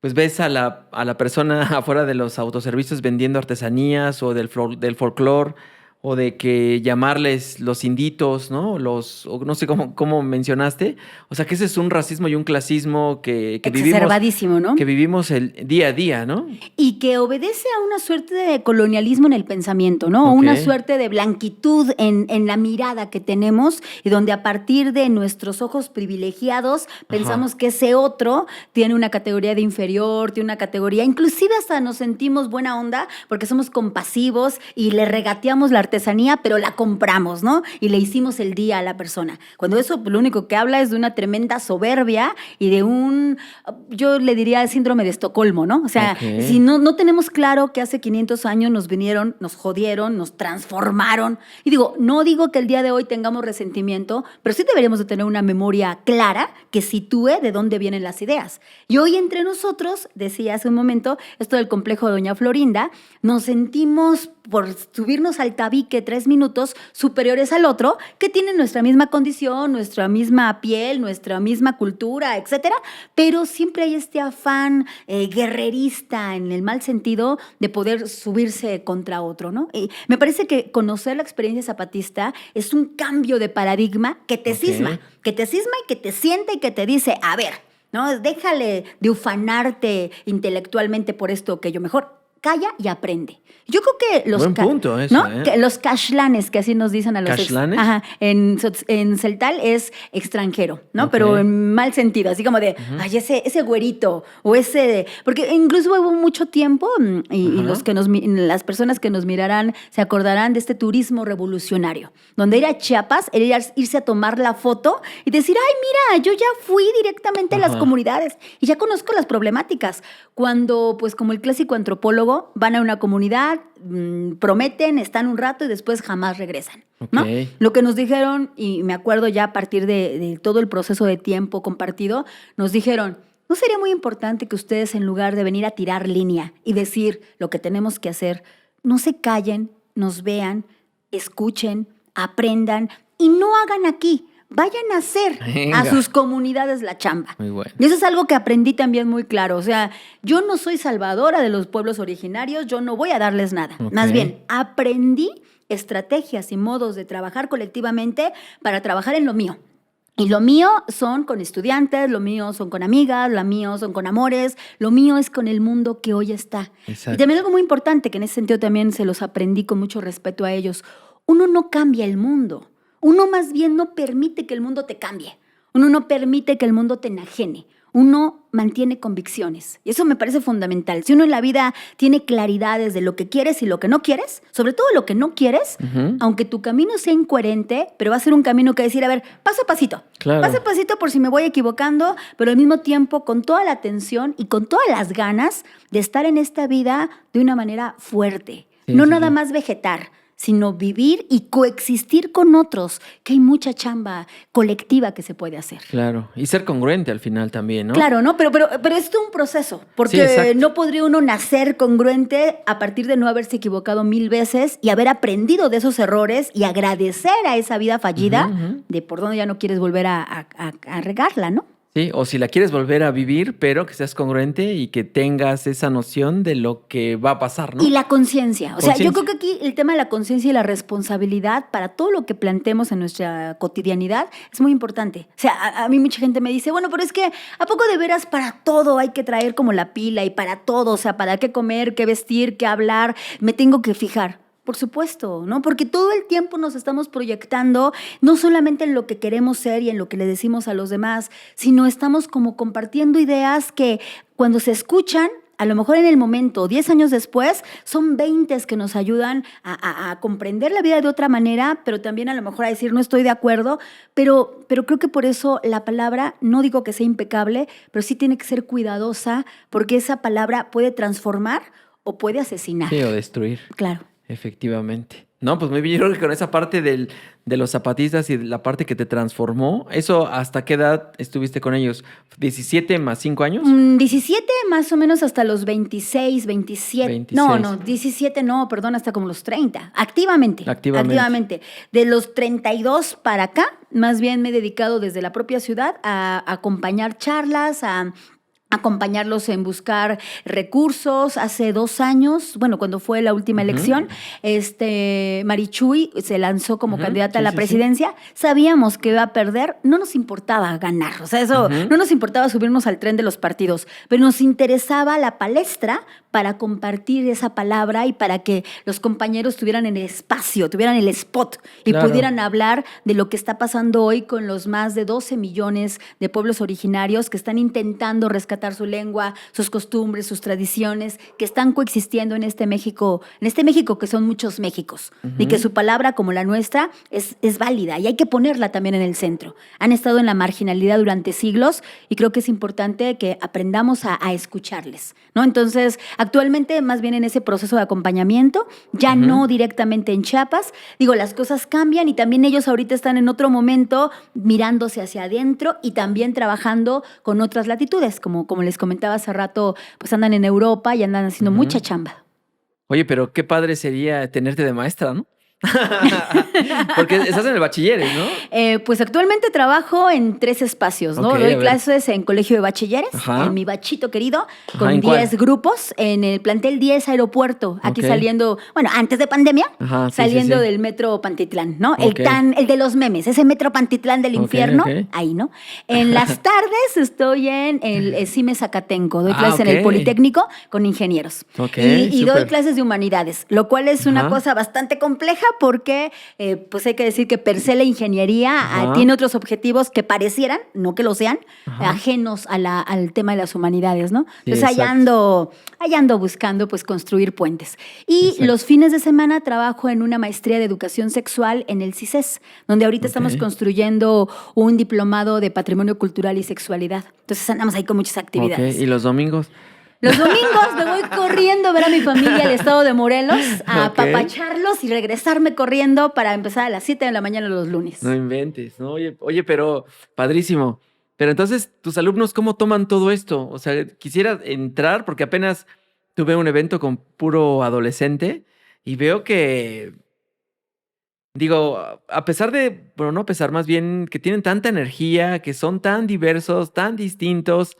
pues ves a la persona afuera de los autoservicios vendiendo artesanías o del folclore, o de que llamarles los inditos, ¿no? O no sé cómo mencionaste. O sea, que ese es un racismo y un clasismo que vivimos... Exacerbadísimo, ¿no? Que vivimos el día a día, ¿no? Y que obedece a una suerte de colonialismo en el pensamiento, ¿no? Una suerte de blanquitud en la mirada que tenemos y donde a partir de nuestros ojos privilegiados pensamos que ese otro tiene una categoría de inferior, tiene una categoría... Inclusive hasta nos sentimos buena onda porque somos compasivos y le regateamos la artesanía, pero la compramos, ¿no? Y le hicimos el día a la persona. Cuando eso lo único que habla es de una tremenda soberbia y de yo le diría el síndrome de Estocolmo, ¿no? O sea, si no tenemos claro que hace 500 años nos vinieron, nos jodieron, nos transformaron. Y no digo que el día de hoy tengamos resentimiento, pero sí deberíamos de tener una memoria clara que sitúe de dónde vienen las ideas. Y hoy entre nosotros, decía hace un momento, esto del complejo de Doña Florinda, nos sentimos por subirnos al tabique 3 minutos superiores al otro, que tiene nuestra misma condición, nuestra misma piel, nuestra misma cultura, etcétera, pero siempre hay este afán guerrerista en el mal sentido de poder subirse contra otro, ¿no? Y me parece que conocer la experiencia zapatista es un cambio de paradigma que te cisma y que te sienta y que te dice, a ver, ¿no? Déjale de ufanarte intelectualmente por esto que yo mejor. Calla y aprende. Yo creo que los... Buen punto eso, ¿no? Que los cashlanes, que así nos dicen a los... ¿Cashlanes? En celtal es extranjero, ¿no? Pero en mal sentido, así como de, ay, ese güerito, o ese... Porque incluso hubo mucho tiempo, y las personas que nos mirarán se acordarán de este turismo revolucionario, donde ir a Chiapas era irse a tomar la foto y decir, ay, mira, yo ya fui directamente a las comunidades y ya conozco las problemáticas. Cuando, pues como el clásico antropólogo psicólogo, van a una comunidad, prometen, están un rato y después jamás regresan, ¿no? Ok. Lo que nos dijeron, y me acuerdo ya a partir de todo el proceso de tiempo compartido, nos dijeron, ¿no sería muy importante que ustedes, en lugar de venir a tirar línea y decir lo que tenemos que hacer, no se callen, nos vean, escuchen, aprendan y no hagan aquí? Vayan a hacer Venga. a sus comunidades la chamba. Muy bueno. Y eso es algo que aprendí también muy claro. O sea, yo no soy salvadora de los pueblos originarios, yo no voy a darles nada. Ok. Más bien, aprendí estrategias y modos de trabajar colectivamente para trabajar en lo mío. Y lo mío son con estudiantes, lo mío son con amigas, lo mío son con amores, lo mío es con el mundo que hoy está. Exacto. Y también algo muy importante, que en ese sentido también se los aprendí con mucho respeto a ellos. Uno no cambia el mundo. Uno más bien no permite que el mundo te cambie. Uno no permite que el mundo te enajene. Uno mantiene convicciones. Y eso me parece fundamental. Si uno en la vida tiene claridades de lo que quieres y lo que no quieres, sobre todo lo que no quieres, aunque tu camino sea incoherente, pero va a ser un camino que decir, a ver, paso a pasito. Claro. Paso a pasito por si me voy equivocando, pero al mismo tiempo con toda la atención y con todas las ganas de estar en esta vida de una manera fuerte. Sí, no sí, nada sí. más vegetar, sino vivir y coexistir con otros, que hay mucha chamba colectiva que se puede hacer. Claro. Y ser congruente al final también, ¿no? Claro, ¿no? Pero es todo un proceso, Sí, porque exacto. no podría uno nacer congruente a partir de no haberse equivocado 1000 veces y haber aprendido de esos errores y agradecer a esa vida fallida de por dónde ya no quieres volver a regarla, ¿no? Sí, o si la quieres volver a vivir, pero que seas congruente y que tengas esa noción de lo que va a pasar, ¿no? Y la conciencia. O sea, yo Conciencia. creo que aquí el tema de la conciencia y la responsabilidad para todo lo que planteemos en nuestra cotidianidad es muy importante. O sea, a mí mucha gente me dice, bueno, pero es que ¿a poco de veras para todo hay que traer como la pila y para todo? O sea, para qué comer, qué vestir, qué hablar, me tengo que fijar. Por supuesto, ¿no? Porque todo el tiempo nos estamos proyectando no solamente en lo que queremos ser y en lo que le decimos a los demás, sino estamos como compartiendo ideas que cuando se escuchan, a lo mejor en el momento, 10 años después, son 20 que nos ayudan a comprender la vida de otra manera, pero también a lo mejor a decir no estoy de acuerdo, pero creo que por eso la palabra, no digo que sea impecable, pero sí tiene que ser cuidadosa, porque esa palabra puede transformar o puede asesinar. Sí, o destruir. Claro. Efectivamente. No, pues muy bien. Yo creo que con esa parte de los zapatistas y la parte que te transformó, ¿eso hasta qué edad estuviste con ellos? ¿17 más 5 años? 17 más o menos hasta los 26, 27. 26. No, 17 no, perdón, hasta como los 30. Activamente. Activamente. De los 32 para acá, más bien me he dedicado desde la propia ciudad a acompañar charlas, a acompañarlos en buscar recursos. Hace 2 años, bueno, cuando fue la última elección, Marichuy se lanzó como candidata a la presidencia. Sabíamos que iba a perder, no nos importaba ganar, o sea, eso no nos importaba subirnos al tren de los partidos, pero nos interesaba la palestra para compartir esa palabra y para que los compañeros tuvieran el espacio, tuvieran el spot y Claro. pudieran hablar de lo que está pasando hoy con los más de 12 millones de pueblos originarios que están intentando rescatar su lengua, sus costumbres, sus tradiciones, que están coexistiendo en este México que son muchos Méxicos, y que su palabra, como la nuestra, es válida y hay que ponerla también en el centro. Han estado en la marginalidad durante siglos y creo que es importante que aprendamos a escucharles, ¿no? Entonces, actualmente, más bien en ese proceso de acompañamiento, ya no directamente en Chiapas, digo, las cosas cambian y también ellos ahorita están en otro momento mirándose hacia adentro y también trabajando con otras latitudes, como les comentaba hace rato, pues andan en Europa y andan haciendo mucha chamba. Oye, pero qué padre sería tenerte de maestra, ¿no? Porque estás en el bachilleres, ¿no? Pues actualmente trabajo en 3 espacios, ¿no? Ok, a Doy ver. clases en colegio de bachilleres, Ajá. en mi bachito querido, Ajá, con ¿en cuál? 10 grupos, en el plantel 10 aeropuerto, aquí Ok. saliendo, bueno, antes de pandemia, Ajá, sí, saliendo sí, sí. del metro Pantitlán, ¿no? Ok. El de los memes, ese metro Pantitlán del Ok, infierno, ok. ahí, ¿no? En las tardes estoy en el CIME Zacatenco, doy Ah, clases en ok. el Politécnico con ingenieros. Ok, y doy súper. clases de humanidades, lo cual es una Ajá. cosa bastante compleja porque, pues hay que decir que per se la ingeniería Ajá. tiene otros objetivos que parecieran, no que lo sean, Ajá. ajenos al tema de las humanidades, ¿no? Sí, Entonces ahí exacto. ando buscando pues construir puentes. Y Exacto. los fines de semana trabajo en una maestría de educación sexual en el CISES, donde ahorita estamos Ok. construyendo un diplomado de patrimonio cultural y sexualidad. Entonces andamos ahí con muchas actividades. Ok, ¿y los domingos? Los domingos me voy corriendo a ver a mi familia al estado de Morelos, a apapacharlos y regresarme corriendo para empezar a las 7 de la mañana los lunes. No inventes, ¿no? Oye, pero padrísimo. Pero entonces, ¿tus alumnos cómo toman todo esto? O sea, quisiera entrar porque apenas tuve un evento con puro adolescente y veo que, digo, a pesar de, bueno, no a pesar, más bien que tienen tanta energía, que son tan diversos, tan distintos.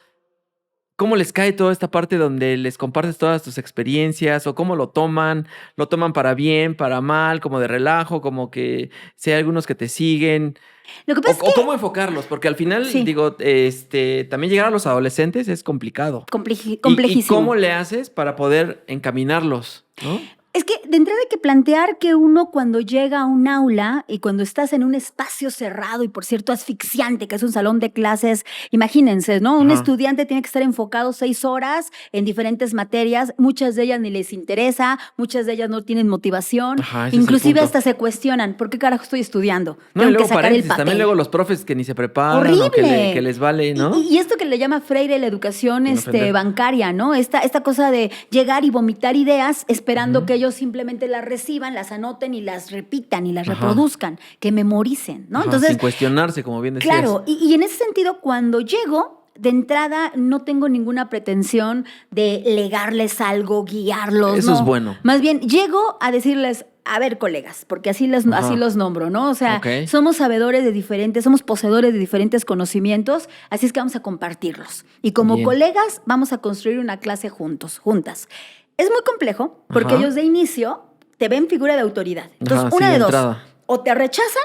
¿Cómo les cae toda esta parte donde les compartes todas tus experiencias o cómo lo toman? ¿Lo toman para bien, para mal, como de relajo, como que si hay algunos que te siguen? Lo que pasa O cómo enfocarlos, porque al final, Sí. digo, también llegar a los adolescentes es complicado. complejísimo. ¿Y cómo le haces para poder encaminarlos, no? Es que de entrada hay que plantear que uno cuando llega a un aula y cuando estás en un espacio cerrado y por cierto asfixiante, que es un salón de clases, imagínense, ¿no? Un Ajá. estudiante tiene que estar enfocado 6 horas en diferentes materias, muchas de ellas ni les interesa, muchas de ellas no tienen motivación, Ajá, ese es el inclusive punto. hasta se cuestionan, ¿por qué carajo estoy estudiando? No, y Tengo luego que sacar el paréntesis, papel. también luego los profes que ni se preparan Horrible. o que les vale, ¿no? Y esto que le llama Freire la educación Sin ofender. bancaria, ¿no? Esta cosa de llegar y vomitar ideas esperando que ellos simplemente las reciban, las anoten y las repitan y las Ajá. reproduzcan, que memoricen, ¿no? Ajá, Entonces, sin cuestionarse, como bien decías. claro, y en ese sentido, cuando llego, de entrada no tengo ninguna pretensión de legarles algo, guiarlos. Eso no. es bueno. Más bien, llego a decirles, a ver, colegas, porque así Ajá. los nombro, ¿no? O sea, Ok. somos sabedores de diferentes, somos poseedores de diferentes conocimientos, así es que vamos a compartirlos. Y como Bien. colegas, vamos a construir una clase juntas. Es muy complejo, porque Ajá. ellos de inicio te ven figura de autoridad. Entonces, Ajá, sí, una de de dos, entrada. o te rechazan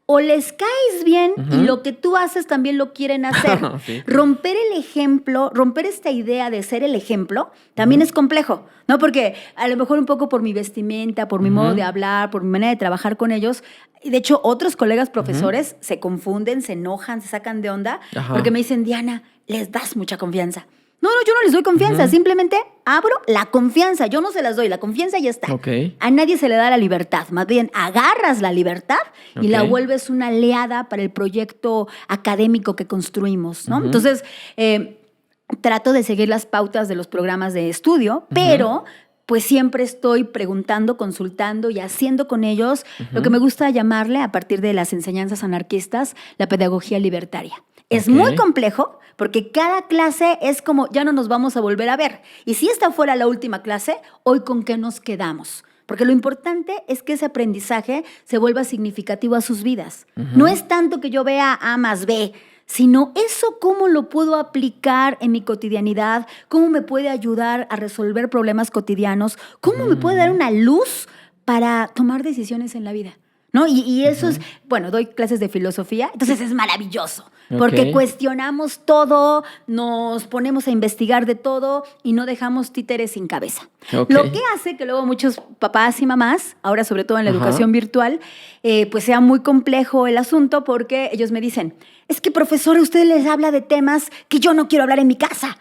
o les caes bien y lo que tú haces también lo quieren hacer. Sí. Romper el ejemplo, romper esta idea de ser el ejemplo, también es complejo, ¿no? Porque a lo mejor un poco por mi vestimenta, por mi modo de hablar, por mi manera de trabajar con ellos. Y de hecho, otros colegas profesores se confunden, se enojan, se sacan de onda, Ajá. porque me dicen, Diana, les das mucha confianza. No, yo no les doy confianza, simplemente abro la confianza, yo no se las doy, la confianza ya está. Ok. A nadie se le da la libertad, más bien agarras la libertad y la Ok. vuelves una aliada para el proyecto académico que construimos, ¿no? Entonces, trato de seguir las pautas de los programas de estudio, pero pues siempre estoy preguntando, consultando y haciendo con ellos lo que me gusta llamarle, a partir de las enseñanzas anarquistas, la pedagogía libertaria. Es Ok. muy complejo porque cada clase es como, ya no nos vamos a volver a ver. Y si esta fuera la última clase, hoy con qué nos quedamos. Porque lo importante es que ese aprendizaje se vuelva significativo a sus vidas. No es tanto que yo vea A más B, sino eso cómo lo puedo aplicar en mi cotidianidad, cómo me puede ayudar a resolver problemas cotidianos, cómo me puede dar una luz para tomar decisiones en la vida, ¿no? Y eso es, bueno, doy clases de filosofía, entonces es maravilloso, porque Ok. cuestionamos todo, nos ponemos a investigar de todo y no dejamos títeres sin cabeza. Ok. Lo que hace que luego muchos papás y mamás, ahora sobre todo en la Ajá. educación virtual, pues sea muy complejo el asunto porque ellos me dicen, es que profesor, usted les habla de temas que yo no quiero hablar en mi casa.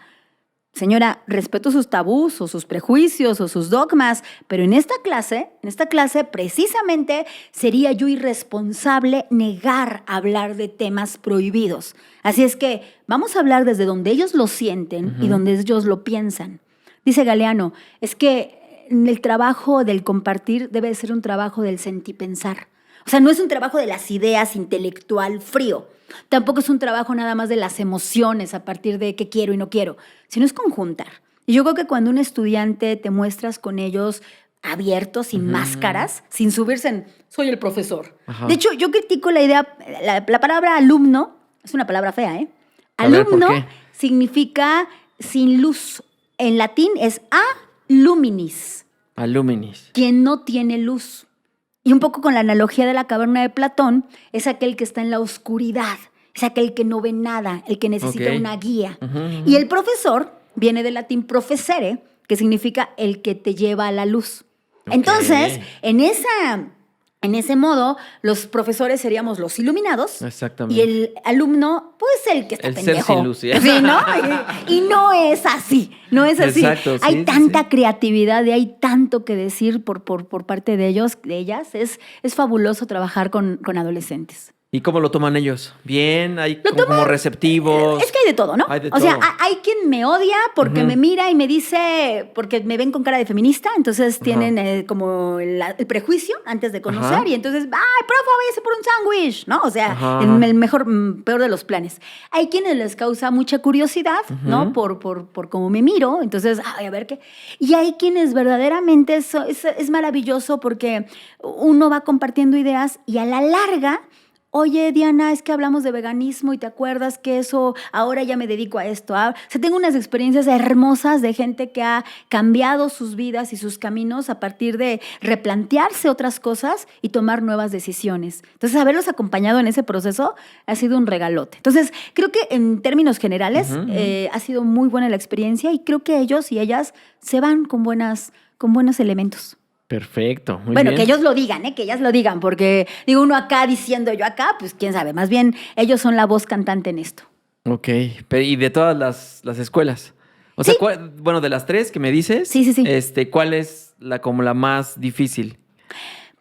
Señora, respeto sus tabús o sus prejuicios o sus dogmas, pero en esta clase precisamente sería yo irresponsable negar hablar de temas prohibidos. Así es que vamos a hablar desde donde ellos lo sienten y donde ellos lo piensan. Dice Galeano, es que el trabajo del compartir debe ser un trabajo del sentipensar. O sea, no es un trabajo de las ideas intelectual frío. Tampoco es un trabajo nada más de las emociones a partir de qué quiero y no quiero, sino es conjuntar. Y yo creo que cuando un estudiante te muestras con ellos abiertos, sin máscaras, sin subirse en soy el profesor. Ajá. De hecho, yo critico la idea, la palabra alumno, es una palabra fea, ¿eh? A ver, ¿por Alumno qué? significa sin luz. En latín es a luminis, Alúminis. quien no tiene luz. Y un poco con la analogía de la caverna de Platón, es aquel que está en la oscuridad, es aquel que no ve nada, el que necesita Ok. una guía. Y el profesor viene del latín professere, que significa el que te lleva a la luz. Ok. Entonces, en ese modo, los profesores seríamos los iluminados Exactamente. y el alumno, pues el que está El ser pendejo. sin luz, ¿sí? Sí, ¿no? Y no es así, no es así. Exacto, sí, Hay sí, tanta sí. creatividad y hay tanto que decir por parte de ellos, de ellas. Es fabuloso trabajar con adolescentes. ¿Y cómo lo toman ellos? ¿Bien? ¿Hay Lo como receptivos? Es que hay de todo, ¿no? Hay de o sea, todo. hay quien me odia porque Ujú. me mira y me dice, porque me ven con cara de feminista, entonces tienen como el prejuicio antes de conocer Ajá. y entonces, ay, profe, váyase por un sándwich, ¿no? O sea, Ajá, en ajá. el mejor, peor de los planes. Hay quienes les causa mucha curiosidad, ¿no? Ujú. Por cómo me miro, entonces, ay, a ver qué. Y hay quienes verdaderamente es maravilloso porque uno va compartiendo ideas y a la larga. Oye, Diana, es que hablamos de veganismo y te acuerdas que eso, ahora ya me dedico a esto. O sea, tengo unas experiencias hermosas de gente que ha cambiado sus vidas y sus caminos a partir de replantearse otras cosas y tomar nuevas decisiones. Entonces, haberlos acompañado en ese proceso ha sido un regalote. Entonces, creo que en términos generales Ujú, ujú. ha sido muy buena la experiencia y creo que ellos y ellas se van con buenos elementos. Perfecto, muy Bueno, bien. que ellos lo digan, que ellas lo digan, porque digo uno acá diciendo yo acá, pues quién sabe, más bien ellos son la voz cantante en esto. Ok, y de todas las escuelas. O sea, Sí, bueno, de las tres que me dices, sí. ¿cuál es como la más difícil?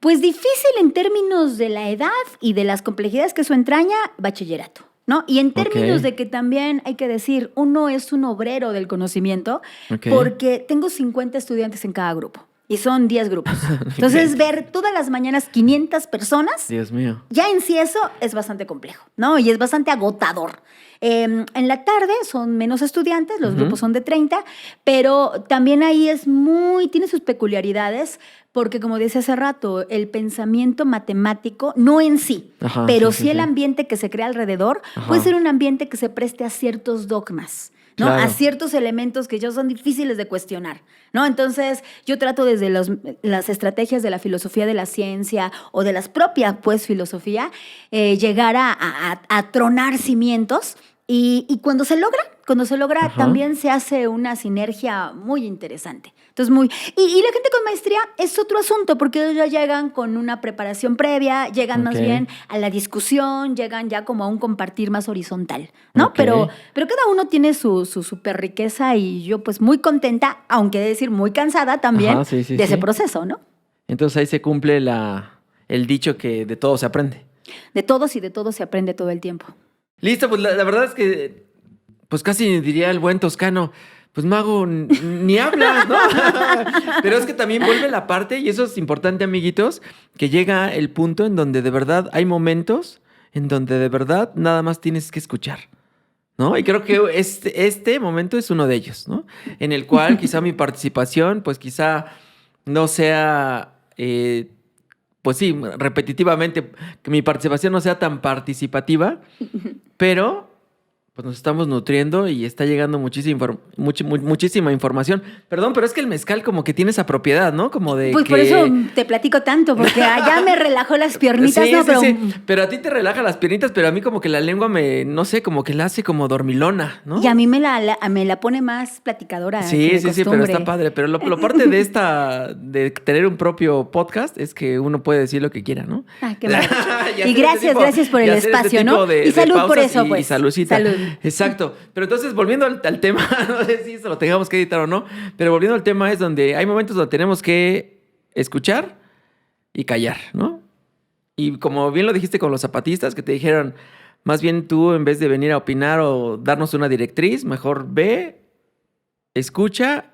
Pues difícil en términos de la edad y de las complejidades que eso entraña, bachillerato, ¿no? Y en Ok, términos de que también hay que decir, uno es un obrero del conocimiento, ok. porque tengo 50 estudiantes en cada grupo y son 10 grupos. Entonces, Ok. ver todas las mañanas 500 personas. Dios mío. Ya en sí eso es bastante complejo, ¿no? Y es bastante agotador. En la tarde son menos estudiantes, los Ujú. grupos son de 30, pero también ahí tiene sus peculiaridades, porque como decía hace rato, el pensamiento matemático, no en sí, Ajá, pero sí, sí sí, el sí. ambiente que se crea alrededor, Ajá. puede ser un ambiente que se preste a ciertos dogmas. ¿No? A Claro. ciertos elementos que ya son difíciles de cuestionar, ¿no? Entonces, yo trato desde las estrategias de la filosofía de la ciencia o de las propias, pues, filosofía, llegar a tronar cimientos y cuando se logra, Ajá. también se hace una sinergia muy interesante. Entonces, y la gente con maestría es otro asunto, porque ellos ya llegan con una preparación previa, llegan más Ok. bien a la discusión, llegan ya como a un compartir más horizontal, ¿no? Ok. Pero cada uno tiene su súper riqueza y yo pues muy contenta, aunque de decir muy cansada también Ajá, sí, sí, de ese sí. proceso, ¿no? Entonces ahí se cumple el dicho que de todo se aprende. De todos y de todos se aprende todo el tiempo. Listo, pues la verdad es que, pues casi diría el buen toscano, pues Mago, ni hablas, ¿no? Pero es que también vuelve la parte, y eso es importante, amiguitos, que llega el punto en donde de verdad hay momentos en donde de verdad nada más tienes que escuchar, ¿no? Y creo que este momento es uno de ellos, ¿no? En el cual quizá mi participación, pues quizá no sea, pues sí, repetitivamente, que mi participación no sea tan participativa, pero pues nos estamos nutriendo y está llegando muchísima información. Perdón, pero es que el mezcal como que tiene esa propiedad, ¿no? Como de Pues que... por eso te platico tanto, porque allá me relajó las piernitas, Sí, ¿no? sí, Pero sí. Pero a ti te relaja las piernitas, pero a mí como que la lengua no sé, como que la hace como dormilona, ¿no? y a mí me la pone más platicadora que Sí, de sí, sí, pero está costumbre. padre. Pero lo parte de tener un propio podcast es que uno puede decir lo que quiera, ¿no? Ah, qué maravilla. Y Y hacer gracias por y el hacer espacio, tipo ¿no? Y de salud por pausas eso, y pues. saludcita. Salud. Exacto. Pero entonces, volviendo al tema, no sé si eso lo tengamos que editar o no, pero volviendo al tema es donde hay momentos donde tenemos que escuchar y callar, ¿no? Y como bien lo dijiste con los zapatistas, que te dijeron, más bien tú en vez de venir a opinar o darnos una directriz, mejor ve, escucha,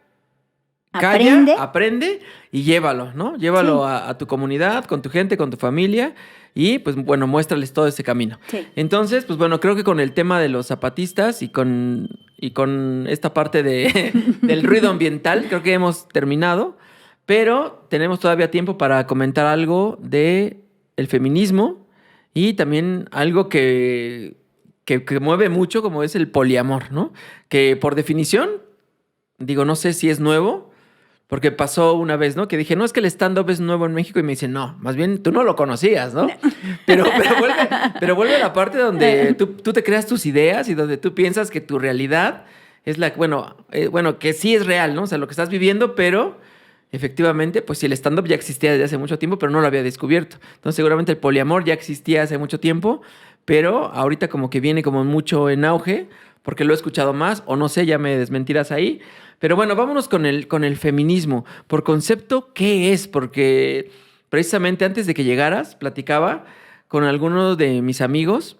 calla, Aprende. aprende y llévalo, ¿no? Llévalo Sí. a tu comunidad, con tu gente, con tu familia y pues bueno, muéstrales todo ese camino. Sí. Entonces, pues bueno, creo que con el tema de los zapatistas y con esta parte del ruido ambiental, creo que hemos terminado, pero tenemos todavía tiempo para comentar algo de el feminismo y también algo que mueve mucho, como es el poliamor, ¿no? Que por definición, digo, no sé si es nuevo, porque pasó una vez, ¿no? Que dije, no, es que el stand-up es nuevo en México. Y me dicen, no, más bien tú no lo conocías, ¿no? Pero vuelve a la parte donde tú te creas tus ideas y donde tú piensas que tu realidad es bueno, que sí es real, ¿no? O sea, lo que estás viviendo, pero efectivamente, pues sí, el stand-up ya existía desde hace mucho tiempo, pero no lo había descubierto. Entonces, seguramente el poliamor ya existía hace mucho tiempo, pero ahorita como que viene como mucho en auge, porque lo he escuchado más, o no sé, ya me desmentirás ahí. Pero bueno, vámonos con el feminismo. Por concepto, ¿qué es? Porque precisamente antes de que llegaras, platicaba con algunos de mis amigos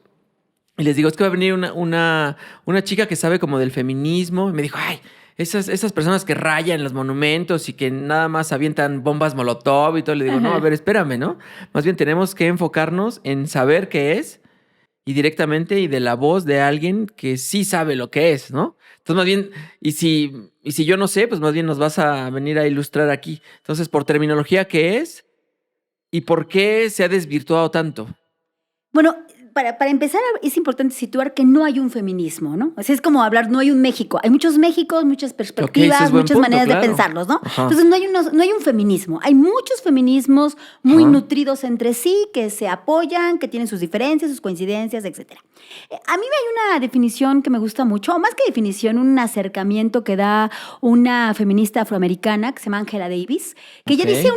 y les digo, es que va a venir una chica que sabe como del feminismo. Y me dijo, ay, esas personas que rayan los monumentos y que nada más avientan bombas molotov y todo. Le digo, no, a ver, espérame, ¿no? Más bien tenemos que enfocarnos en saber qué es y directamente y de la voz de alguien que sí sabe lo que es, ¿no? Entonces, más bien, y si yo no sé, pues más bien nos vas a venir a ilustrar aquí. Entonces, por terminología, ¿qué es? ¿Y por qué se ha desvirtuado tanto? Bueno, para empezar, es importante situar que no hay un feminismo, ¿no? O sea, es como hablar, no hay un México. Hay muchos Méxicos, muchas perspectivas, ese es buen muchas punto, maneras claro. de pensarlos, ¿no? Ajá. Entonces, no hay un feminismo. Hay muchos feminismos muy Ajá. nutridos entre sí, que se apoyan, que tienen sus diferencias, sus coincidencias, etc. A mí hay una definición que me gusta mucho, o más que definición, un acercamiento que da una feminista afroamericana que se llama Angela Davis, que ella dice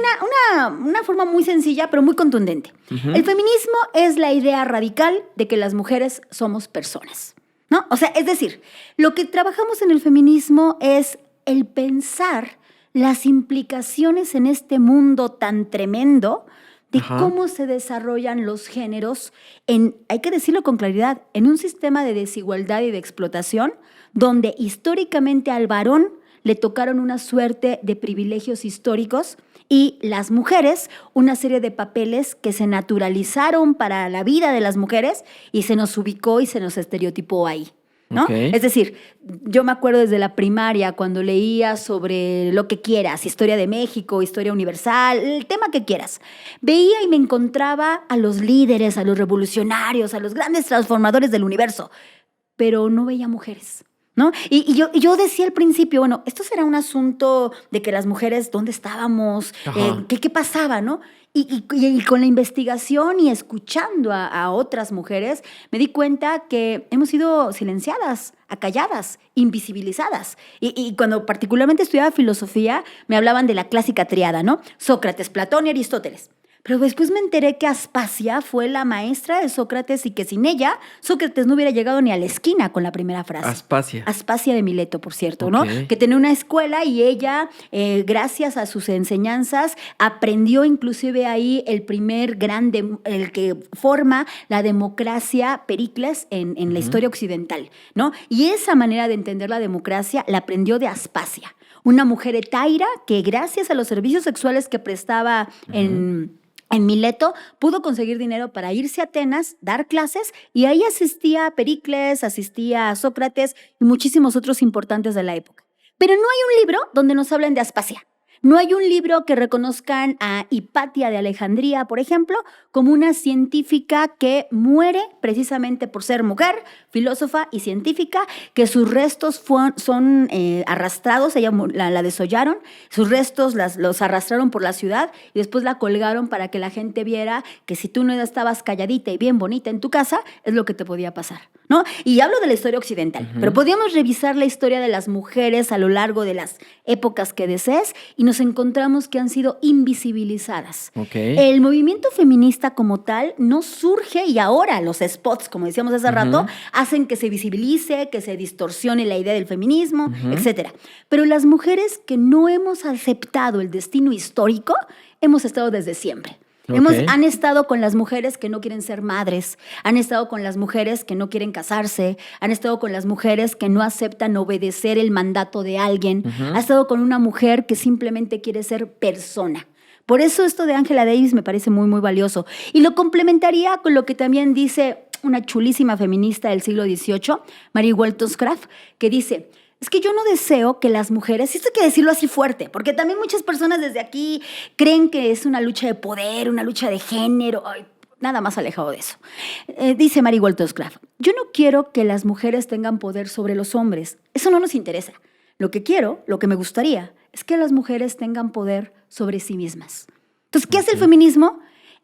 una forma muy sencilla, pero muy contundente. El feminismo es la idea radical de que las mujeres somos personas, ¿no? O sea, es decir, lo que trabajamos en el feminismo es el pensar las implicaciones en este mundo tan tremendo de cómo se desarrollan los géneros hay que decirlo con claridad, en un sistema de desigualdad y de explotación donde históricamente al varón le tocaron una suerte de privilegios históricos y las mujeres una serie de papeles que se naturalizaron para la vida de las mujeres y se nos ubicó y se nos estereotipó ahí, ¿no? Okay. Es decir, yo me acuerdo desde la primaria cuando leía sobre lo que quieras, historia de México, historia universal, el tema que quieras. Veía y me encontraba a los líderes, a los revolucionarios, a los grandes transformadores del universo, pero no veía mujeres, ¿no? Y yo decía al principio, bueno, esto será un asunto de que las mujeres, ¿dónde estábamos? ¿Qué pasaba, no? Y con la investigación y escuchando a otras mujeres, me di cuenta que hemos sido silenciadas, acalladas, invisibilizadas. Y cuando particularmente estudiaba filosofía, me hablaban de la clásica triada, ¿no? Sócrates, Platón y Aristóteles. Pero después me enteré que Aspasia fue la maestra de Sócrates y que sin ella, Sócrates no hubiera llegado ni a la esquina con la primera frase. Aspasia. Aspasia de Mileto, por cierto, ¿no? Que tenía una escuela y ella, gracias a sus enseñanzas, aprendió inclusive ahí el que forma la democracia Pericles en la historia occidental, ¿no? Y esa manera de entender la democracia la aprendió de Aspasia, una mujer etaira que gracias a los servicios sexuales que prestaba en Mileto, pudo conseguir dinero para irse a Atenas, dar clases, y ahí asistía a Pericles, asistía a Sócrates y muchísimos otros importantes de la época. Pero no hay un libro donde nos hablen de Aspasia. No hay un libro que reconozcan a Hipatia de Alejandría, por ejemplo, como una científica que muere precisamente por ser mujer, filósofa y científica, que sus restos son arrastrados, ella la desollaron, sus restos los arrastraron por la ciudad y después la colgaron para que la gente viera que si tú no estabas calladita y bien bonita en tu casa, es lo que te podía pasar, ¿no? Y hablo de la historia occidental, pero podríamos revisar la historia de las mujeres a lo largo de las épocas que desees y nos encontramos que han sido invisibilizadas. El movimiento feminista como tal no surge y ahora los spots, como decíamos hace rato, hacen que se visibilice, que se distorsione la idea del feminismo, etc. Pero las mujeres que no hemos aceptado el destino histórico, hemos estado desde siempre. Han estado con las mujeres que no quieren ser madres, han estado con las mujeres que no quieren casarse, han estado con las mujeres que no aceptan obedecer el mandato de alguien, ha estado con una mujer que simplemente quiere ser persona. Por eso esto de Angela Davis me parece muy, muy valioso. Y lo complementaría con lo que también dice una chulísima feminista del siglo XVIII, Mary Wollstonecraft, que dice: es que yo no deseo que las mujeres, y esto hay que decirlo así fuerte, porque también muchas personas desde aquí creen que es una lucha de poder, una lucha de género, nada más alejado de eso. Dice Mary Wollstonecraft: yo no quiero que las mujeres tengan poder sobre los hombres, eso no nos interesa. Lo que me gustaría, es que las mujeres tengan poder sobre sí mismas. Entonces, ¿qué hace el feminismo?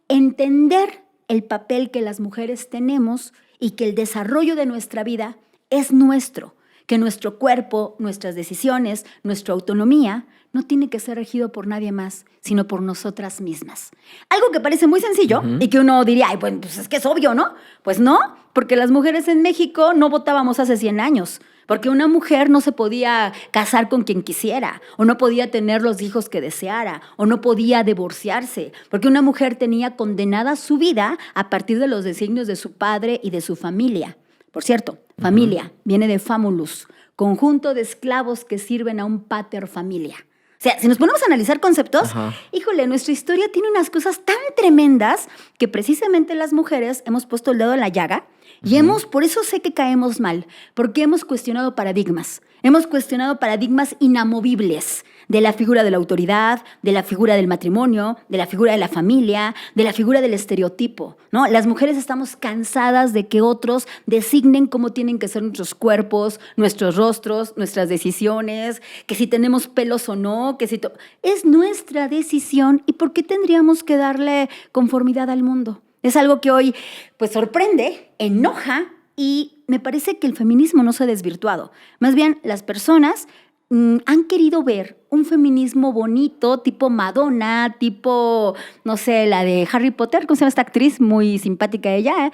Entender el papel que las mujeres tenemos y que el desarrollo de nuestra vida es nuestro. Que nuestro cuerpo, nuestras decisiones, nuestra autonomía no tiene que ser regido por nadie más, sino por nosotras mismas. Algo que parece muy sencillo y que uno diría, ay, pues es que es obvio, ¿no? Pues no, porque las mujeres en México no votábamos hace 100 años. porque una mujer no se podía casar con quien quisiera, o no podía tener los hijos que deseara, o no podía divorciarse, porque una mujer tenía condenada su vida a partir de los designios de su padre y de su familia. Por cierto, familia viene de famulus, conjunto de esclavos que sirven a un pater familia. O sea, si nos ponemos a analizar conceptos, híjole, nuestra historia tiene unas cosas tan tremendas que precisamente las mujeres hemos puesto el dedo en la llaga y por eso sé que caemos mal, porque hemos cuestionado paradigmas. Hemos cuestionado paradigmas inamovibles de la figura de la autoridad, de la figura del matrimonio, de la figura de la familia, de la figura del estereotipo, ¿no? Las mujeres estamos cansadas de que otros designen cómo tienen que ser nuestros cuerpos, nuestros rostros, nuestras decisiones, que si tenemos pelos o no, que si... Es nuestra decisión y ¿por qué tendríamos que darle conformidad al mundo? Es algo que hoy pues sorprende, enoja y me parece que el feminismo no se ha desvirtuado. Más bien, las personas han querido ver un feminismo bonito, tipo Madonna, tipo, no sé, la de Harry Potter, ¿cómo se llama esta actriz? Muy simpática ella,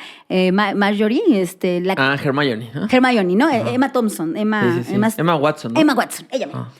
Marjorie. Hermione. ¿No? Hermione, ¿no? Emma Thompson. Emma Watson, ¿no? Emma Watson, ella misma.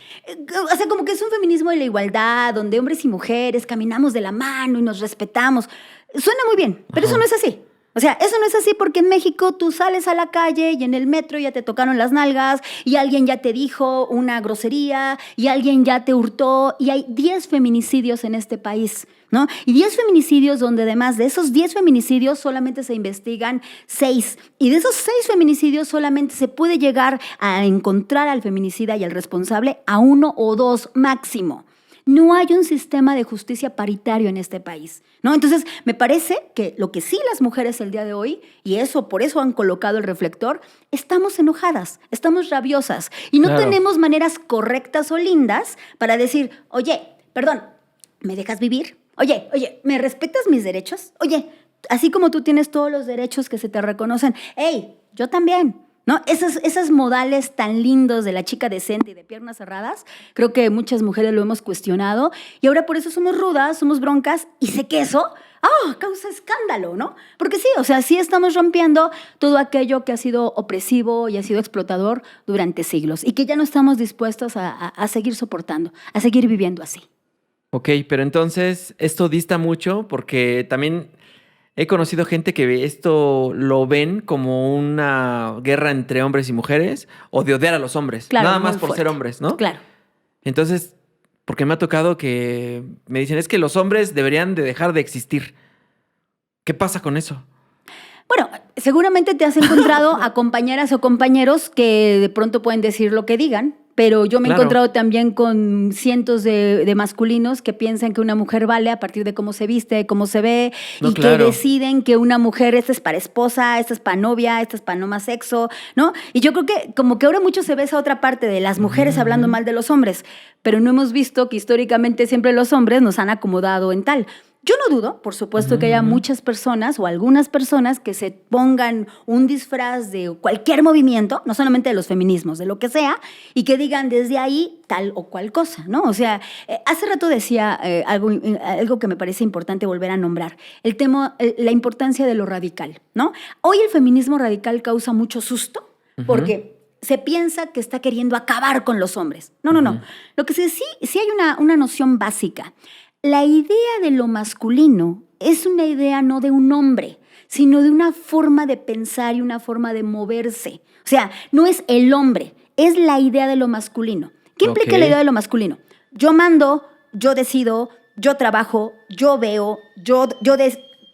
O sea, como que es un feminismo de la igualdad, donde hombres y mujeres caminamos de la mano y nos respetamos. Suena muy bien, pero eso no es así. O sea, eso no es así porque en México tú sales a la calle y en el metro ya te tocaron las nalgas y alguien ya te dijo una grosería y alguien ya te hurtó y hay 10 feminicidios en este país, ¿no? Y 10 feminicidios donde además de esos 10 feminicidios solamente se investigan 6. Y de esos 6 feminicidios solamente se puede llegar a encontrar al feminicida y al responsable a 1 o 2 máximo. No hay un sistema de justicia paritario en este país, ¿no? Entonces, me parece que lo que sí las mujeres el día de hoy, y por eso han colocado el reflector, estamos enojadas, estamos rabiosas y no tenemos maneras correctas o lindas para decir, oye, perdón, ¿me dejas vivir? Oye, ¿me respetas mis derechos? Oye, así como tú tienes todos los derechos que se te reconocen, ¡hey, yo también! ¿No? Esas modales tan lindos de la chica decente y de piernas cerradas, creo que muchas mujeres lo hemos cuestionado y ahora por eso somos rudas, somos broncas y sé que eso causa escándalo, ¿no? Porque sí, o sea, sí estamos rompiendo todo aquello que ha sido opresivo y ha sido explotador durante siglos y que ya no estamos dispuestos a seguir soportando, a seguir viviendo así. Ok, pero entonces esto dista mucho porque también... He conocido gente que esto lo ven como una guerra entre hombres y mujeres o de odiar a los hombres. Claro, nada más por fuerte. ser hombres, ¿no? Claro. Entonces, porque me ha tocado que me dicen, es que los hombres deberían de dejar de existir. ¿Qué pasa con eso? Bueno, seguramente te has encontrado a compañeras o compañeros que de pronto pueden decir lo que digan, pero yo me he encontrado también con cientos de masculinos que piensan que una mujer vale a partir de cómo se viste, cómo se ve, que deciden que una mujer, esta es para esposa, esta es para novia, esta es para no más sexo, ¿no? Y yo creo que como que ahora mucho se ve esa otra parte de las mujeres hablando mal de los hombres, pero no hemos visto que históricamente siempre los hombres nos han acomodado en tal. Yo no dudo, por supuesto, que haya muchas personas o algunas personas que se pongan un disfraz de cualquier movimiento, no solamente de los feminismos, de lo que sea, y que digan desde ahí tal o cual cosa, ¿no? O sea, hace rato decía algo que me parece importante volver a nombrar, el tema, la importancia de lo radical, ¿no? Hoy el feminismo radical causa mucho susto porque se piensa que está queriendo acabar con los hombres. No. Lo que sí hay una noción básica. La idea de lo masculino es una idea no de un hombre, sino de una forma de pensar y una forma de moverse. O sea, no es el hombre, es la idea de lo masculino. ¿Qué implica la idea de lo masculino? Yo mando, yo decido, yo trabajo, yo veo,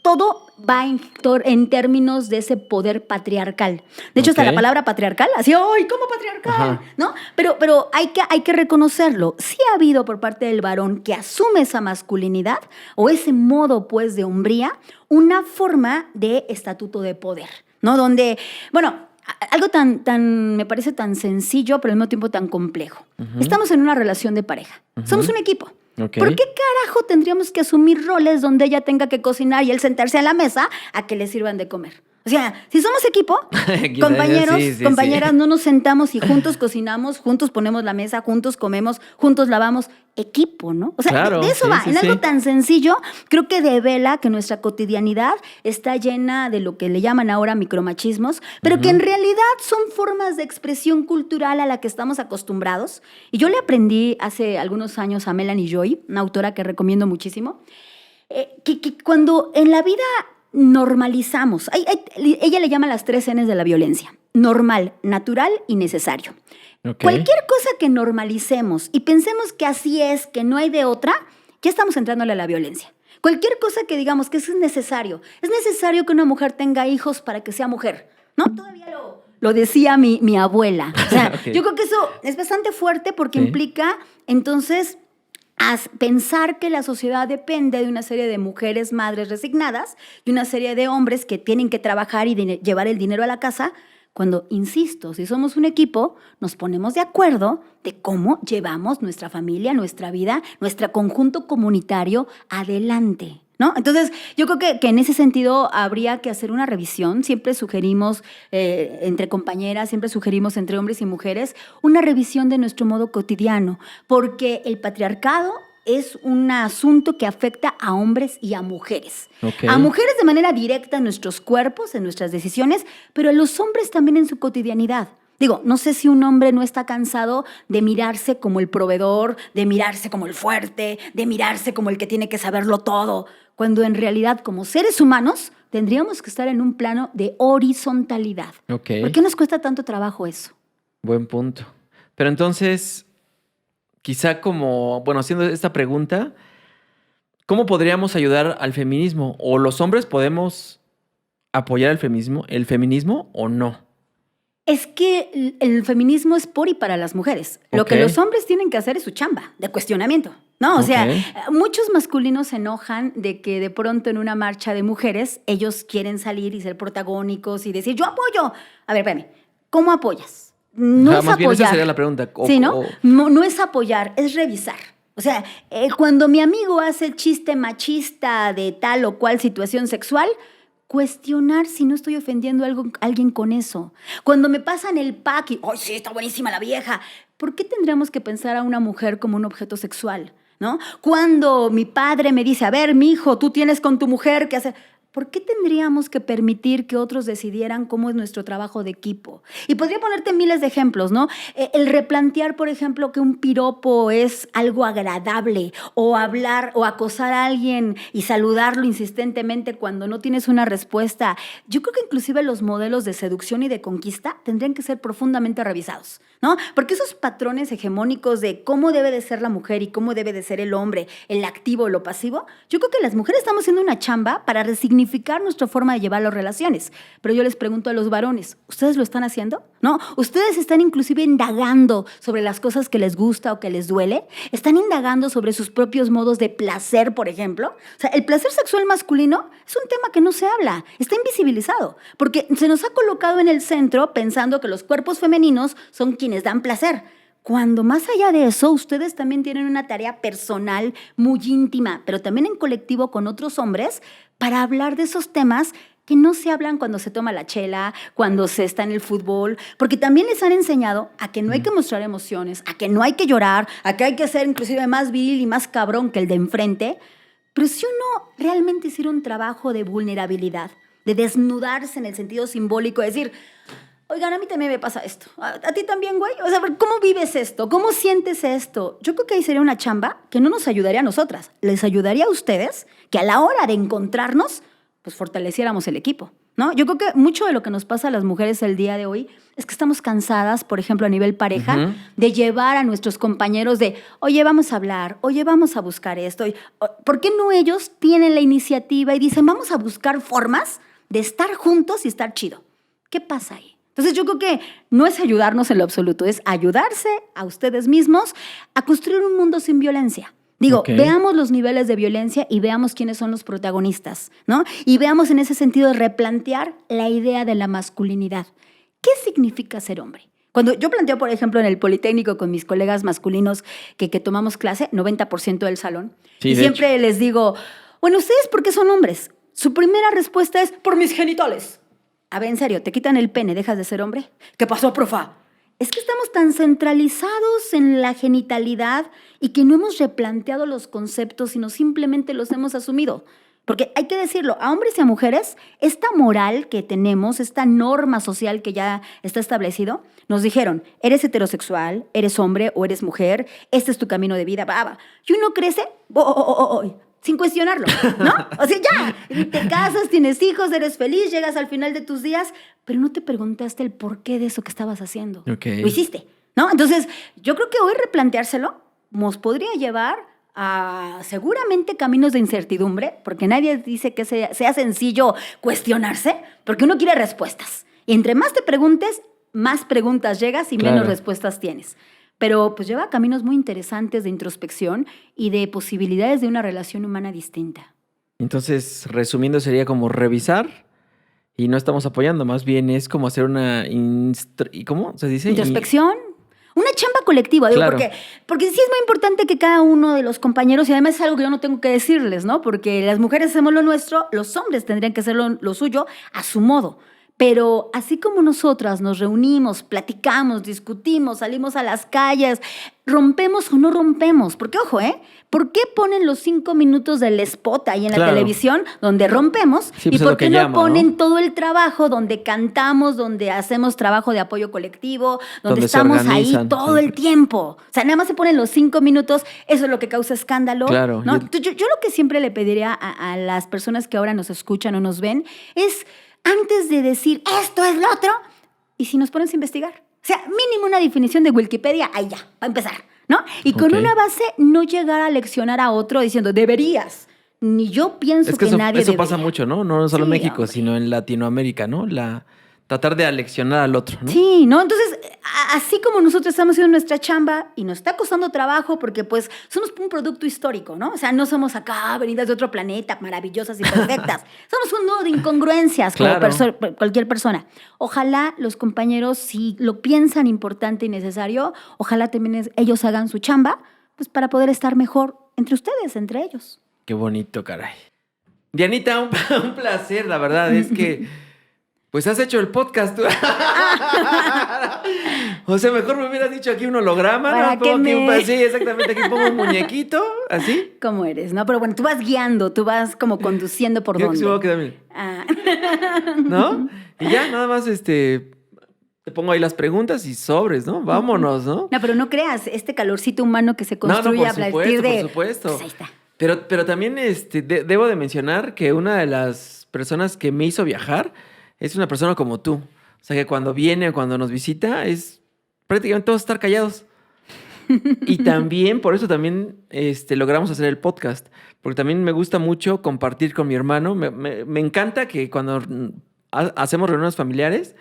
todo va en términos de ese poder patriarcal. De hecho, hasta la palabra patriarcal, así, ¡ay, cómo patriarcal! ¿No? Pero hay que reconocerlo. Sí ha habido por parte del varón que asume esa masculinidad o ese modo, pues, de hombría, una forma de estatuto de poder, ¿no? Donde, bueno, algo me parece tan sencillo, pero al mismo tiempo tan complejo. Estamos en una relación de pareja. Somos un equipo. ¿Por qué carajo tendríamos que asumir roles donde ella tenga que cocinar y él sentarse a la mesa a que le sirvan de comer? O sea, si somos equipo, compañeros, compañeras, no nos sentamos y juntos cocinamos, juntos ponemos la mesa, juntos comemos, juntos lavamos. Equipo, ¿no? O sea, Claro, de eso sí, va. sí, En algo sí. tan sencillo, creo que devela que nuestra cotidianidad está llena de lo que le llaman ahora micromachismos, pero que en realidad son formas de expresión cultural a la que estamos acostumbrados. Y yo le aprendí hace algunos años a Melanie Joy, una autora que recomiendo muchísimo, que cuando en la vida normalizamos, ella le llama las 3 Ns de la violencia: normal, natural y necesario. Ok. Cualquier cosa que normalicemos y pensemos que así es, que no hay de otra, ya estamos entrándole a la violencia. Cualquier cosa que digamos que eso es necesario que una mujer tenga hijos para que sea mujer, ¿no? Todavía lo decía mi abuela. O sea, Ok. yo creo que eso es bastante fuerte porque Sí. implica, entonces, pensar que la sociedad depende de una serie de mujeres madres resignadas y una serie de hombres que tienen que trabajar y llevar el dinero a la casa, cuando, insisto, si somos un equipo, nos ponemos de acuerdo de cómo llevamos nuestra familia, nuestra vida, nuestro conjunto comunitario adelante, ¿no? Entonces, yo creo que en ese sentido habría que hacer una revisión. Siempre sugerimos entre compañeras, siempre sugerimos entre hombres y mujeres una revisión de nuestro modo cotidiano, porque el patriarcado es un asunto que afecta a hombres y a mujeres. Ok. A mujeres de manera directa en nuestros cuerpos, en nuestras decisiones, pero a los hombres también en su cotidianidad. Digo, no sé si un hombre no está cansado de mirarse como el proveedor, de mirarse como el fuerte, de mirarse como el que tiene que saberlo todo, cuando en realidad, como seres humanos, tendríamos que estar en un plano de horizontalidad. Ok. ¿Por qué nos cuesta tanto trabajo eso? Buen punto. Pero entonces, quizá haciendo esta pregunta, ¿cómo podríamos ayudar al feminismo? ¿O los hombres podemos apoyar el feminismo o no? Es que el feminismo es por y para las mujeres. Lo que Ok. los hombres tienen que hacer es su chamba de cuestionamiento, ¿no? O sea, muchos masculinos se enojan de que de pronto en una marcha de mujeres ellos quieren salir y ser protagónicos y decir, yo apoyo. A ver, espérame, ¿cómo apoyas? No es Más bien esa apoyar. sería la pregunta. Sí, ¿no? No es apoyar, es revisar. O sea, cuando mi amigo hace el chiste machista de tal o cual situación sexual, cuestionar si no estoy ofendiendo a alguien con eso. Cuando me pasan el pack y, ¡ay, sí, está buenísima la vieja! ¿Por qué tendríamos que pensar a una mujer como un objeto sexual? ¿No? Cuando mi padre me dice, a ver, mijo, tú tienes con tu mujer que hacer... ¿Por qué tendríamos que permitir que otros decidieran cómo es nuestro trabajo de equipo? Y podría ponerte miles de ejemplos, ¿no? El replantear, por ejemplo, que un piropo es algo agradable, o hablar o acosar a alguien y saludarlo insistentemente cuando no tienes una respuesta. Yo creo que inclusive los modelos de seducción y de conquista tendrían que ser profundamente revisados, ¿no? Porque esos patrones hegemónicos de cómo debe de ser la mujer y cómo debe de ser el hombre, el activo o lo pasivo, yo creo que las mujeres estamos haciendo una chamba para resignificar nuestra forma de llevar las relaciones. Pero yo les pregunto a los varones, ¿ustedes lo están haciendo? ¿No? ¿Ustedes están inclusive indagando sobre las cosas que les gusta o que les duele? ¿Están indagando sobre sus propios modos de placer, por ejemplo? O sea, el placer sexual masculino es un tema que no se habla, está invisibilizado, porque se nos ha colocado en el centro pensando que los cuerpos femeninos son quienes dan placer. Cuando más allá de eso, ustedes también tienen una tarea personal muy íntima, pero también en colectivo con otros hombres, para hablar de esos temas que no se hablan cuando se toma la chela, cuando se está en el fútbol, porque también les han enseñado a que no hay que mostrar emociones, a que no hay que llorar, a que hay que ser inclusive más viril y más cabrón que el de enfrente. Pero si uno realmente hiciera un trabajo de vulnerabilidad, de desnudarse en el sentido simbólico, de decir, oigan, a mí también me pasa esto. ¿A ti también, güey? O sea, ¿cómo vives esto? ¿Cómo sientes esto? Yo creo que ahí sería una chamba que no nos ayudaría a nosotras. Les ayudaría a ustedes que a la hora de encontrarnos, pues fortaleciéramos el equipo, ¿no? Yo creo que mucho de lo que nos pasa a las mujeres el día de hoy es que estamos cansadas, por ejemplo, a nivel pareja, de llevar a nuestros compañeros de, oye, vamos a hablar, oye, vamos a buscar esto. ¿Por qué no ellos tienen la iniciativa y dicen, vamos a buscar formas de estar juntos y estar chido? ¿Qué pasa ahí? Entonces yo creo que no es ayudarnos en lo absoluto, es ayudarse a ustedes mismos a construir un mundo sin violencia. Digo, veamos los niveles de violencia y veamos quiénes son los protagonistas, ¿no? Y veamos en ese sentido replantear la idea de la masculinidad. ¿Qué significa ser hombre? Cuando yo planteo, por ejemplo, en el Politécnico con mis colegas masculinos que tomamos clase, 90% del salón, Sí, y siempre les digo, bueno, ¿ustedes por qué son hombres? Su primera respuesta es, por mis genitales. A ver, en serio, ¿te quitan el pene, dejas de ser hombre? ¿Qué pasó, profa? Es que estamos tan centralizados en la genitalidad y que no hemos replanteado los conceptos, sino simplemente los hemos asumido. Porque hay que decirlo, a hombres y a mujeres, esta moral que tenemos, esta norma social que ya está establecido, nos dijeron, eres heterosexual, eres hombre o eres mujer, este es tu camino de vida, baba. Y uno crece, sin cuestionarlo, ¿no? O sea, ya, te casas, tienes hijos, eres feliz, llegas al final de tus días, pero no te preguntaste el porqué de eso que estabas haciendo. Okay. Lo hiciste, ¿no? Entonces, yo creo que hoy replanteárselo nos podría llevar a seguramente caminos de incertidumbre, porque nadie dice que sea sencillo cuestionarse, porque uno quiere respuestas. Y entre más te preguntes, más preguntas llegas y menos respuestas tienes. Pero pues lleva caminos muy interesantes de introspección y de posibilidades de una relación humana distinta. Entonces, resumiendo, sería como revisar y no estamos apoyando, más bien es como hacer una... ¿Cómo se dice? Introspección. Una chamba colectiva, digo, Claro. porque sí es muy importante que cada uno de los compañeros, y además es algo que yo no tengo que decirles, ¿no? Porque las mujeres hacemos lo nuestro, los hombres tendrían que hacer lo suyo a su modo. Pero así como nosotras nos reunimos, platicamos, discutimos, salimos a las calles, rompemos o no rompemos. Porque, ojo, ¿por qué ponen los 5 minutos del spot ahí en la televisión donde rompemos? Sí, ¿Y pues por qué no ponen ¿no? todo el trabajo donde cantamos, donde hacemos trabajo de apoyo colectivo, donde se estamos ahí organizan, todo el tiempo? O sea, nada más se ponen los 5 minutos, eso es lo que causa escándalo. Claro. ¿No? Yo lo que siempre le pediría a las personas que ahora nos escuchan o nos ven es, antes de decir esto es lo otro, ¿y si nos pones a investigar? O sea, mínimo una definición de Wikipedia, ahí ya, para empezar, ¿no? Y con una base no llegar a leccionar a otro diciendo, deberías. Ni yo pienso que nadie eso debería. pasa mucho, ¿no? No solo en México, hombre, sino en Latinoamérica, ¿no? Tratar de aleccionar al otro, ¿no? Sí, ¿no? Entonces, así como nosotros estamos haciendo nuestra chamba y nos está costando trabajo porque, pues, somos un producto histórico, ¿no? O sea, no somos acá venidas de otro planeta, maravillosas y perfectas. Somos un nudo de incongruencias como cualquier persona. Ojalá los compañeros, si lo piensan importante y necesario, ojalá también ellos hagan su chamba, pues, para poder estar mejor entre ustedes, entre ellos. Qué bonito, caray. Dianita, un placer, la verdad, es que... Pues has hecho el podcast tú. O sea, mejor me hubieras dicho aquí un holograma, ¿Para ¿no? Pongo qué sí, exactamente, aquí pongo un muñequito, así. ¿Cómo eres? No, pero bueno, tú vas guiando, tú vas como conduciendo por Creo dónde. que se me va a quedar bien. ¿No? Y ya, nada más, te pongo ahí las preguntas y sobres, ¿no? Vámonos, ¿no? No, pero no creas, este calorcito humano que se construye a partir de... por supuesto. Pues ahí está. Pero también debo de mencionar que una de las personas que me hizo viajar es una persona como tú. O sea, que cuando viene o cuando nos visita es prácticamente todos estar callados. Y también, por eso también logramos hacer el podcast. Porque también me gusta mucho compartir con mi hermano. Me encanta que cuando hacemos reuniones familiares,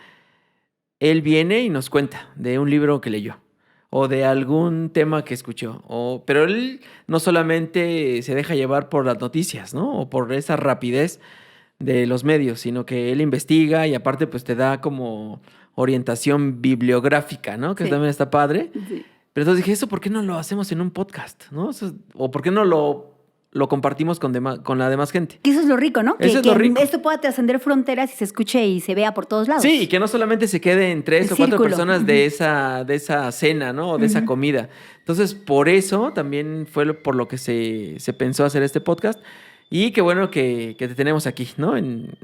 él viene y nos cuenta de un libro que leyó. O de algún tema que escuchó. Pero él no solamente se deja llevar por las noticias, ¿no? O por esa rapidez de los medios, sino que él investiga y aparte pues te da como orientación bibliográfica, ¿no? Que también está padre. Sí. Pero entonces dije, ¿eso por qué no lo hacemos en un podcast, no? ¿O por qué no lo compartimos con la demás gente? Que eso es lo rico, ¿no? Eso es lo rico. Esto pueda trascender fronteras y se escuche y se vea por todos lados. Sí, y que no solamente se quede en 3 o 4 personas de esa cena, ¿no? O de esa comida. Entonces, por eso también fue por lo que se pensó hacer este podcast. Y qué bueno que te tenemos aquí, ¿no?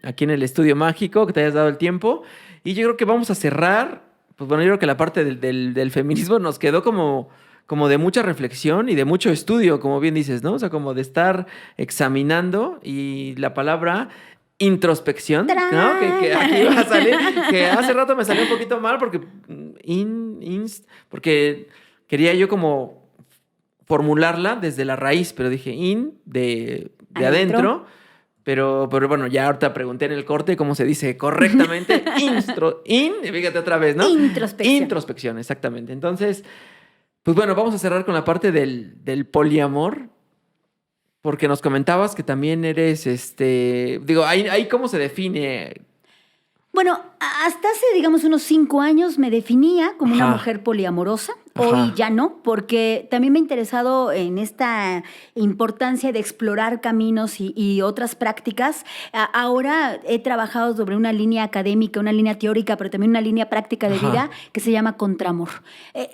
Aquí en el Estudio Mágico, que te hayas dado el tiempo. Y yo creo que vamos a cerrar. Pues bueno, yo creo que la parte del feminismo nos quedó como de mucha reflexión y de mucho estudio, como bien dices, ¿no? O sea, como de estar examinando y la palabra introspección, ¿no? Que aquí va a salir, que hace rato me salió un poquito mal porque porque quería yo como formularla desde la raíz, pero dije de adentro. Pero bueno, ya ahorita pregunté en el corte cómo se dice correctamente. Fíjate otra vez, ¿no? Introspección, exactamente. Entonces, pues bueno, vamos a cerrar con la parte del poliamor. Porque nos comentabas que también eres, digo, ahí cómo se define. Bueno, hasta hace, digamos, unos 5 años me definía como una mujer poliamorosa. Hoy Ajá. ya no, porque también me he interesado en esta importancia de explorar caminos y otras prácticas. Ahora he trabajado sobre una línea académica, una línea teórica, pero también una línea práctica de Ajá. vida que se llama contramor.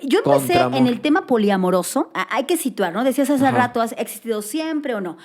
Yo empecé Contramor. en el tema poliamoroso. Hay que situar, ¿no? Decías hace Ajá. rato, ¿ha existido siempre o no?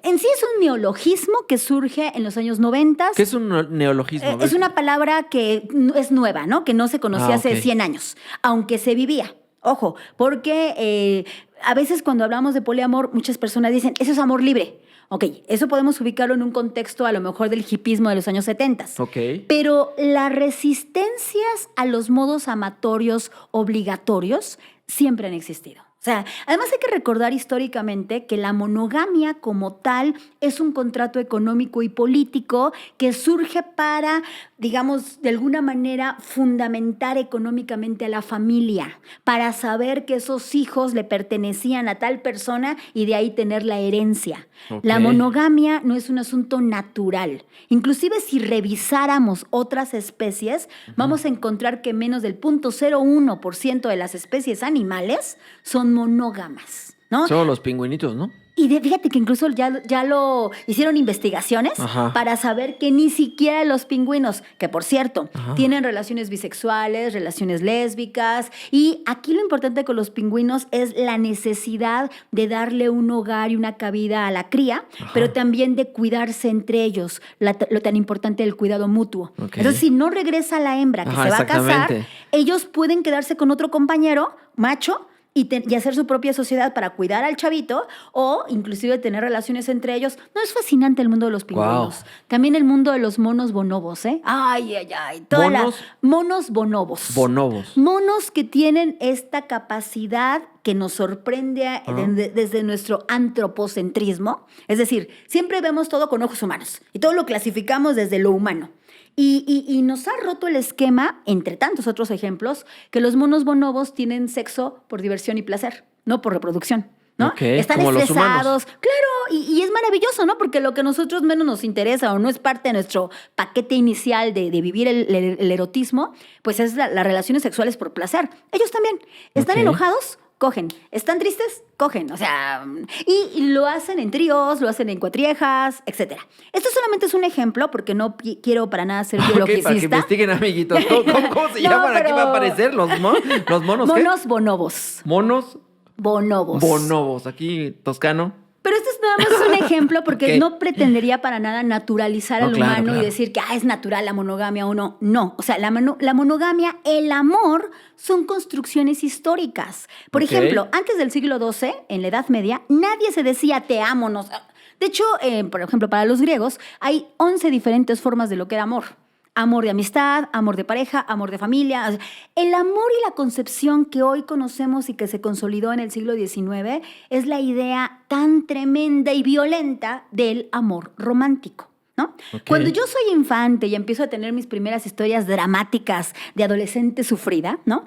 En sí es un neologismo que surge en los años 90. ¿Qué es un neologismo? Es una palabra que es nueva, ¿no? Que no se conocía hace ok. 100 años, aunque se vivía. Ojo, porque a veces cuando hablamos de poliamor, muchas personas dicen, eso es amor libre. Ok, eso podemos ubicarlo en un contexto a lo mejor del hipismo de los años 70. Ok. Pero las resistencias a los modos amatorios obligatorios siempre han existido. O sea, además hay que recordar históricamente que la monogamia como tal es un contrato económico y político que surge para, digamos, de alguna manera fundamentar económicamente a la familia, para saber que esos hijos le pertenecían a tal persona y de ahí tener la herencia. Ok. La monogamia no es un asunto natural. Inclusive si revisáramos otras especies, vamos a encontrar que menos del 0.01% de las especies animales son monógamas, ¿no? Solo los pingüinitos, ¿no? Y fíjate que incluso ya lo hicieron investigaciones Ajá. para saber que ni siquiera los pingüinos, que por cierto, Ajá. tienen relaciones bisexuales, relaciones lésbicas, y aquí lo importante con los pingüinos es la necesidad de darle un hogar y una cabida a la cría, Ajá. pero también de cuidarse entre ellos, lo tan importante del cuidado mutuo. Ok. Entonces, si no regresa la hembra que Ajá, se va a casar, exactamente. ellos pueden quedarse con otro compañero, macho, y hacer su propia sociedad para cuidar al chavito o inclusive tener relaciones entre ellos. No es fascinante el mundo de los pingüinos. Wow. También el mundo de los monos bonobos, ¿eh? Ay, ay, ay. ¿Monos? Monos bonobos. Bonobos. Monos que tienen esta capacidad que nos sorprende desde nuestro antropocentrismo. Es decir, siempre vemos todo con ojos humanos y todo lo clasificamos desde lo humano. Y nos ha roto el esquema, entre tantos otros ejemplos, que los monos bonobos tienen sexo por diversión y placer, no por reproducción, ¿no? Ok, Están como los estresados. humanos. Claro, y es maravilloso, ¿no? Porque lo que a nosotros menos nos interesa o no es parte de nuestro paquete inicial de vivir el erotismo, pues es las relaciones sexuales por placer. Ellos también. ¿Están Ok. enojados? Cogen. ¿Están tristes? Cogen. O sea, y lo hacen en tríos, lo hacen en cuatriejas, etc. Esto solamente es un ejemplo porque no quiero para nada ser Ok, para que biologicista. investiguen, amiguitos. ¿Cómo se No, llaman? Aquí pero- va a aparecer los monos. ¿Los monos qué? Monos bonobos. Monos Bonobos. bonobos. Aquí, toscano. Pero este es nada más un ejemplo porque Ok. no pretendería para nada naturalizar No, al claro, humano claro. y decir que es natural la monogamia o no. No, o sea, la monogamia, el amor, son construcciones históricas. Por Ok. ejemplo, antes del siglo XII, en la Edad Media, nadie se decía te amo. De hecho, por ejemplo, para los griegos hay 11 diferentes formas de lo que era amor. Amor de amistad, amor de pareja, amor de familia. O sea, el amor y la concepción que hoy conocemos y que se consolidó en el siglo XIX es la idea tan tremenda y violenta del amor romántico, ¿no? Ok. Cuando yo soy infante y empiezo a tener mis primeras historias dramáticas de adolescente sufrida, ¿no?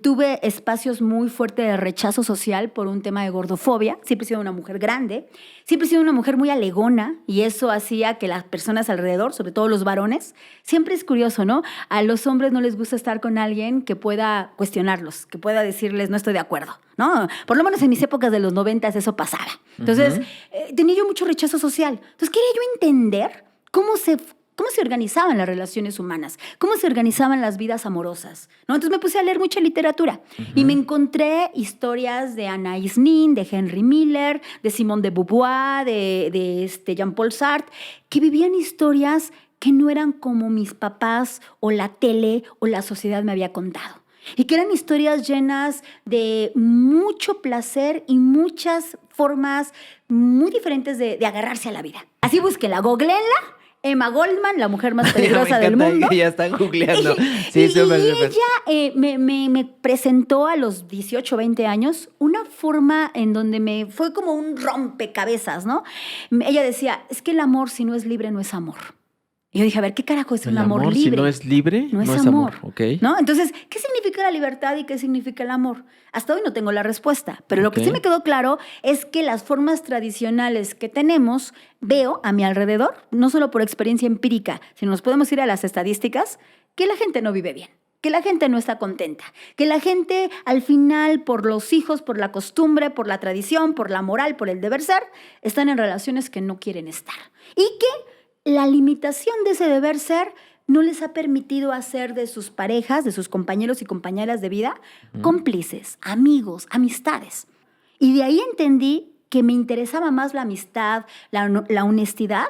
Tuve espacios muy fuertes de rechazo social por un tema de gordofobia. Siempre he sido una mujer grande, siempre he sido una mujer muy alegona y eso hacía que las personas alrededor, sobre todo los varones, siempre es curioso, ¿no? A los hombres no les gusta estar con alguien que pueda cuestionarlos, que pueda decirles no estoy de acuerdo, ¿no? Por lo menos en mis épocas de los 90 eso pasaba. Entonces, tenía yo mucho rechazo social. Entonces, quería yo entender cómo se organizaban las relaciones humanas, cómo se organizaban las vidas amorosas, ¿no? Entonces me puse a leer mucha literatura y me encontré historias de Anais Nin, de Henry Miller, de Simone de Beauvoir, de Jean-Paul Sartre, que vivían historias que no eran como mis papás o la tele o la sociedad me había contado. Y que eran historias llenas de mucho placer y muchas formas muy diferentes de agarrarse a la vida. Así búsquenla, googleenla. Emma Goldman, la mujer más peligrosa del mundo. Ya están googleando. Sí, y súper, súper. ella me presentó a los 18, 20 años una forma en donde me fue como un rompecabezas, ¿no? Ella decía, es que el amor si no es libre no es amor. Y yo dije, a ver, ¿qué carajo es un El amor amor, libre? si no es libre, No es amor. Ok. ¿No? Entonces, ¿qué significa la libertad y qué significa el amor? Hasta hoy no tengo la respuesta, pero lo que Ok. sí me quedó claro es que las formas tradicionales que tenemos, veo a mi alrededor, no solo por experiencia empírica, sino nos podemos ir a las estadísticas, que la gente no vive bien. que la gente no está contenta, que la gente al final por los hijos, por la costumbre, por la tradición, por la moral, por el deber ser, están en relaciones que no quieren estar. Y que la limitación de ese deber ser no les ha permitido hacer de sus parejas, de sus compañeros y compañeras de vida, cómplices, amigos, amistades. Y de ahí entendí que me interesaba más la amistad, la honestidad,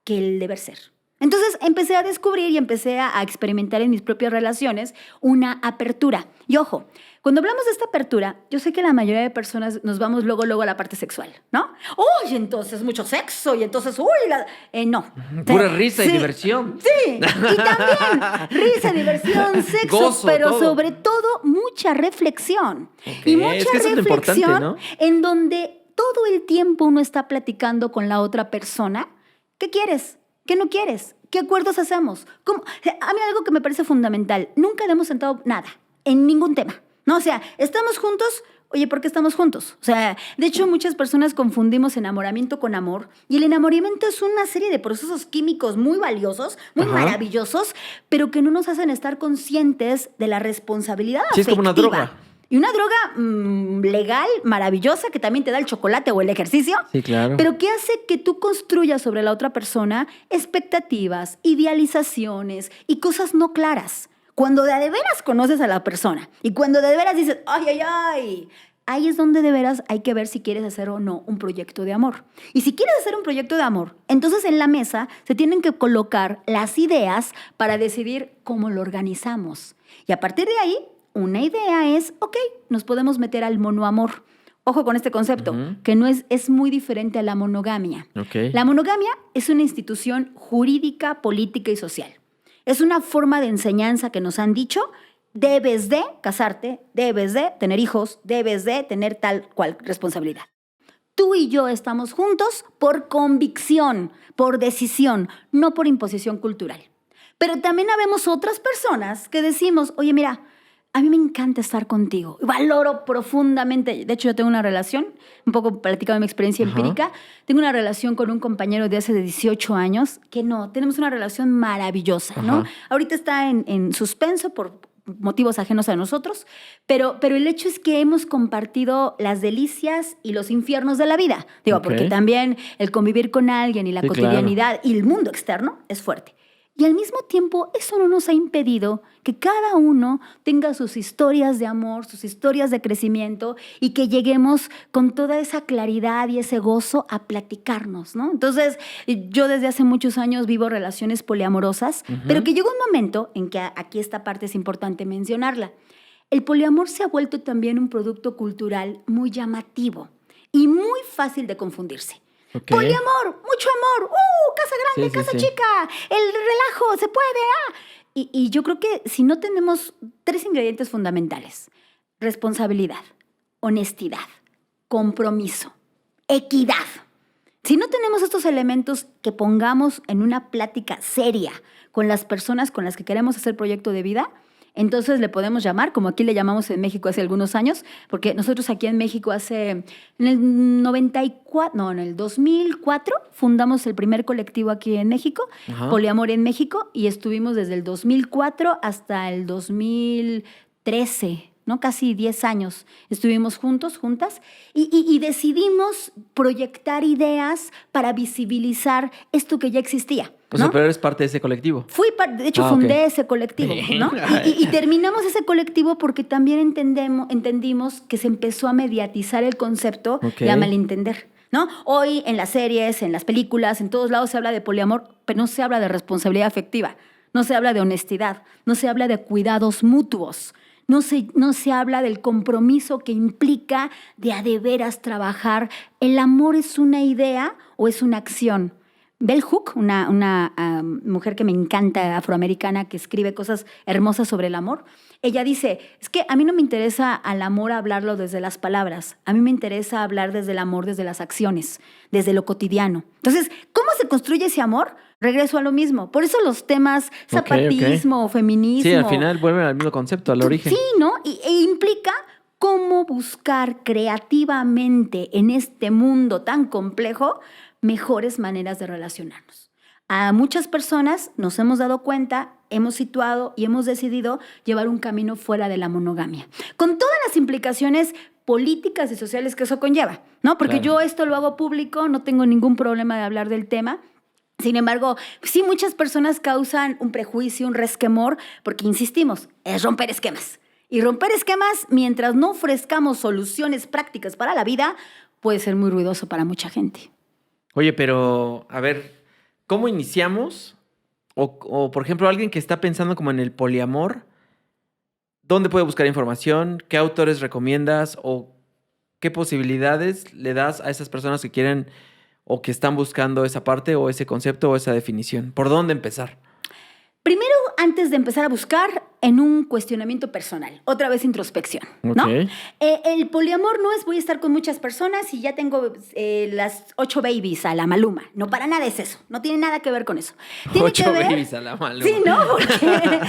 que el deber ser. Entonces empecé a descubrir y empecé a experimentar en mis propias relaciones una apertura. Y ojo, cuando hablamos de esta apertura, yo sé que la mayoría de personas nos vamos luego a la parte sexual, ¿no? ¡Uy, entonces mucho sexo! Y entonces, no. Pura risa y diversión. Sí, y también risa, diversión, sexo, Gozo, pero todo. sobre todo mucha reflexión. Ok, Y mucha es que eso es lo reflexión importante, ¿no? en donde todo el tiempo uno está platicando con la otra persona. ¿Qué quieres? ¿Qué no quieres? ¿Qué acuerdos hacemos? A mí algo que me parece fundamental, nunca hemos sentado nada, en ningún tema. No, o sea, estamos juntos, oye, ¿por qué estamos juntos? O sea, de hecho, muchas personas confundimos enamoramiento con amor, y el enamoramiento es una serie de procesos químicos muy valiosos, muy maravillosos, pero que no nos hacen estar conscientes de la responsabilidad Sí, es como una afectiva. droga. Y una droga legal, maravillosa, que también te da el chocolate o el ejercicio. Sí, claro. Pero que hace que tú construyas sobre la otra persona expectativas, idealizaciones y cosas no claras. Cuando de veras conoces a la persona y cuando de veras dices, ¡ay! Ahí es donde de veras hay que ver si quieres hacer o no un proyecto de amor. Y si quieres hacer un proyecto de amor, entonces en la mesa se tienen que colocar las ideas para decidir cómo lo organizamos. Y a partir de ahí, una idea es, nos podemos meter al monoamor. Ojo con este concepto, que no es muy diferente a la monogamia. Okay. La monogamia es una institución jurídica, política y social. Es una forma de enseñanza que nos han dicho, debes de casarte, debes de tener hijos, debes de tener tal cual responsabilidad. Tú y yo estamos juntos por convicción, por decisión, no por imposición cultural. Pero también habemos otras personas que decimos, oye, mira, a mí me encanta estar contigo. Valoro profundamente. De hecho, yo tengo una relación, un poco platicando de mi experiencia empírica. Tengo una relación con un compañero de hace 18 años que tenemos una relación maravillosa, ¿no? Ahorita está en suspenso por motivos ajenos a nosotros, pero el hecho es que hemos compartido las delicias y los infiernos de la vida. Digo, porque también el convivir con alguien y la cotidianidad y el mundo externo es fuerte. Y al mismo tiempo, eso no nos ha impedido que cada uno tenga sus historias de amor, sus historias de crecimiento y que lleguemos con toda esa claridad y ese gozo a platicarnos, ¿no? Entonces, yo desde hace muchos años vivo relaciones poliamorosas, pero que llegó un momento en que aquí esta parte es importante mencionarla. El poliamor se ha vuelto también un producto cultural muy llamativo y muy fácil de confundirse. Poliamor, mucho amor, casa grande, casa chica, el relajo, se puede. Y yo creo que si no tenemos 3 ingredientes fundamentales, responsabilidad, honestidad, compromiso, equidad. Si no tenemos estos elementos que pongamos en una plática seria con las personas con las que queremos hacer proyecto de vida, entonces le podemos llamar, como aquí le llamamos en México hace algunos años, porque nosotros aquí en México en el 2004 fundamos el primer colectivo aquí en México, Poliamor en México, y estuvimos desde el 2004 hasta el 2013, ¿no? Casi 10 años estuvimos juntas, y decidimos proyectar ideas para visibilizar esto que ya existía. O sea, pero eres parte de ese colectivo. De hecho, fundé ese colectivo, ¿no? Y terminamos ese colectivo porque también entendimos que se empezó a mediatizar el concepto y a malentender, ¿no? Hoy en las series, en las películas, en todos lados se habla de poliamor, pero no se habla de responsabilidad afectiva, no se habla de honestidad, no se habla de cuidados mutuos. No se habla del compromiso que implica de veras trabajar. ¿El amor es una idea o es una acción? Bell Hook, una mujer que me encanta, afroamericana, que escribe cosas hermosas sobre el amor, ella dice, es que a mí no me interesa al amor hablarlo desde las palabras, a mí me interesa hablar desde el amor, desde las acciones, desde lo cotidiano. Entonces, ¿cómo se construye ese amor? Regreso a lo mismo. Por eso los temas zapatismo, feminismo... Sí, al final vuelven al mismo concepto, al origen. Sí, ¿no? E implica cómo buscar creativamente en este mundo tan complejo mejores maneras de relacionarnos. a muchas personas nos hemos dado cuenta, hemos situado y hemos decidido llevar un camino fuera de la monogamia, con todas las implicaciones políticas y sociales que eso conlleva, ¿no? Porque Claro. yo esto lo hago público, no tengo ningún problema de hablar del tema. Sin embargo, sí, muchas personas causan un prejuicio, un resquemor, porque insistimos, es romper esquemas. Y romper esquemas, mientras no ofrezcamos soluciones prácticas para la vida, puede ser muy ruidoso para mucha gente. Oye, pero a ver, ¿cómo iniciamos? O, por ejemplo, alguien que está pensando como en el poliamor, ¿dónde puede buscar información? ¿Qué autores recomiendas? ¿O qué posibilidades le das a esas personas que quieren o que están buscando esa parte o ese concepto o esa definición? ¿Por dónde empezar? Primero, antes de empezar a buscar, en un cuestionamiento personal, otra vez introspección, ¿no? Ok. El poliamor no es voy a estar con muchas personas y ya tengo las 8 babies a la Maluma. No, para nada es eso. No tiene nada que ver con eso. Tiene 8 que ver... babies a la Maluma. Sí, ¿no? Porque Sí,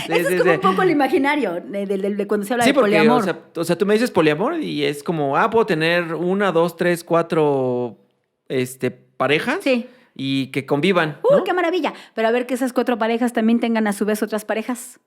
eso sí, es como sí. un poco el imaginario de cuando se habla Sí, de porque, poliamor. o sea, tú me dices poliamor y es como, puedo tener 1, 2, 3, 4 parejas Sí. y que convivan, ¿no? ¡Qué maravilla! Pero a ver que esas 4 parejas también tengan a su vez otras parejas.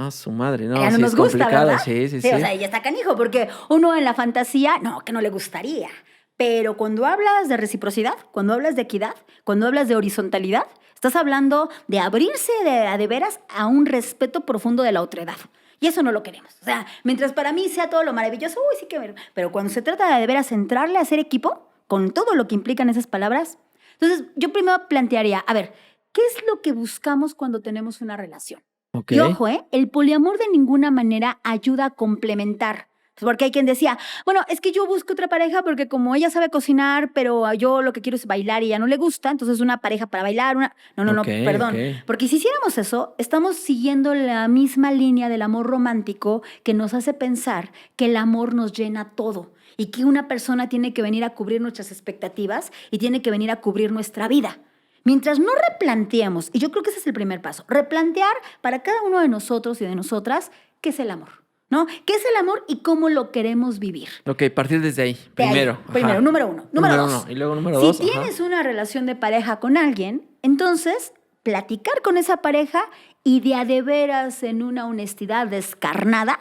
Su madre, no, Ya no sí nos es gusta, complicado, ¿verdad? sí. O sea, ya está canijo, porque uno en la fantasía, no, que no le gustaría. Pero cuando hablas de reciprocidad, cuando hablas de equidad, cuando hablas de horizontalidad, estás hablando de abrirse de veras a un respeto profundo de la otredad. Y eso no lo queremos. O sea, mientras para mí sea todo lo maravilloso, uy, sí que... Pero cuando se trata de veras entrarle a hacer equipo, con todo lo que implican esas palabras, entonces yo primero plantearía, a ver, ¿qué es lo que buscamos cuando tenemos una relación? Ok. Y ojo, el poliamor de ninguna manera ayuda a complementar. Porque hay quien decía, bueno, es que yo busco otra pareja porque como ella sabe cocinar, pero yo lo que quiero es bailar y ella no le gusta, entonces una pareja para bailar, una... No, Ok, perdón. ok. Porque si hiciéramos eso, estamos siguiendo la misma línea del amor romántico que nos hace pensar que el amor nos llena todo y que una persona tiene que venir a cubrir nuestras expectativas y tiene que venir a cubrir nuestra vida. Mientras no replanteemos, y yo creo que ese es el primer paso, replantear para cada uno de nosotros y de nosotras qué es el amor, ¿no? ¿Qué es el amor y cómo lo queremos vivir? Ok, partir desde ahí, De ahí, primero. primero, ajá. número 1. Número 2. uno, y luego número Si 2. tienes una relación de pareja con alguien, entonces platicar con esa pareja y de veras en una honestidad descarnada,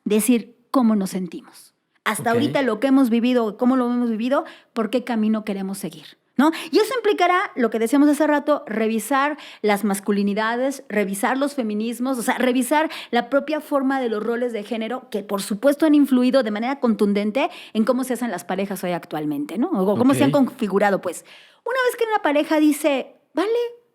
decir cómo nos sentimos. Hasta Ok. ahorita lo que hemos vivido, cómo lo hemos vivido, por qué camino queremos seguir, ¿no? Y eso implicará, lo que decíamos hace rato, revisar las masculinidades, revisar los feminismos, o sea, revisar la propia forma de los roles de género que, por supuesto, han influido de manera contundente en cómo se hacen las parejas hoy actualmente, ¿no? O cómo se han Ok. configurado, pues. Una vez que una pareja dice, vale,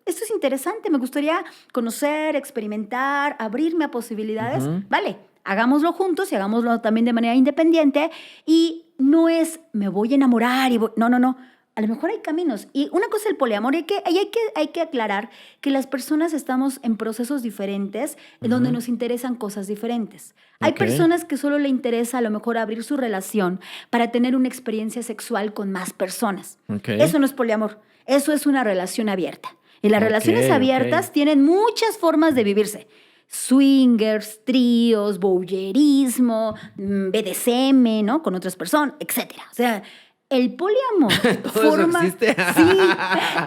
esto es interesante, me gustaría conocer, experimentar, abrirme a posibilidades, Ujú. vale, hagámoslo juntos y hagámoslo también de manera independiente y no es, me voy a enamorar y no. A lo mejor hay caminos. Y una cosa es el poliamor, hay que aclarar que las personas estamos en procesos diferentes donde Ujú. nos interesan cosas diferentes. Hay Ok. personas que solo le interesa a lo mejor abrir su relación para tener una experiencia sexual con más personas. Ok. Eso no es poliamor, eso es una relación abierta. Y las Ok, relaciones abiertas ok. tienen muchas formas de vivirse. Swingers, tríos, voyeurismo, BDSM, ¿no? Con otras personas, etcétera. O sea, el poliamor ¿Todo eso existe? Sí,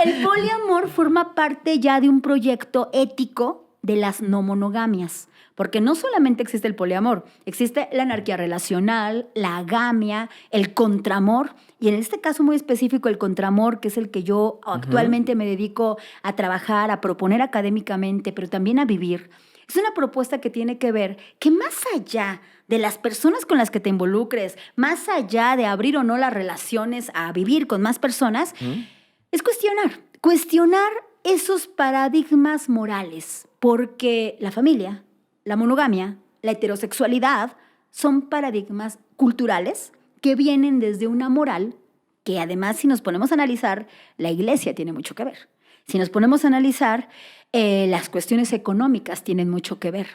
el poliamor forma parte ya de un proyecto ético de las no monogamias. Porque no solamente existe el poliamor, existe la anarquía relacional, la agamia, el contramor, y en este caso muy específico el contramor, que es el que yo actualmente me dedico a trabajar, a proponer académicamente, pero también a vivir. Es una propuesta que tiene que ver que más allá de las personas con las que te involucres, más allá de abrir o no las relaciones a vivir con más personas, es cuestionar esos paradigmas morales, porque la familia, la monogamia, la heterosexualidad son paradigmas culturales que vienen desde una moral que además, si nos ponemos a analizar, la iglesia tiene mucho que ver. Si nos ponemos a analizar, las cuestiones económicas tienen mucho que ver.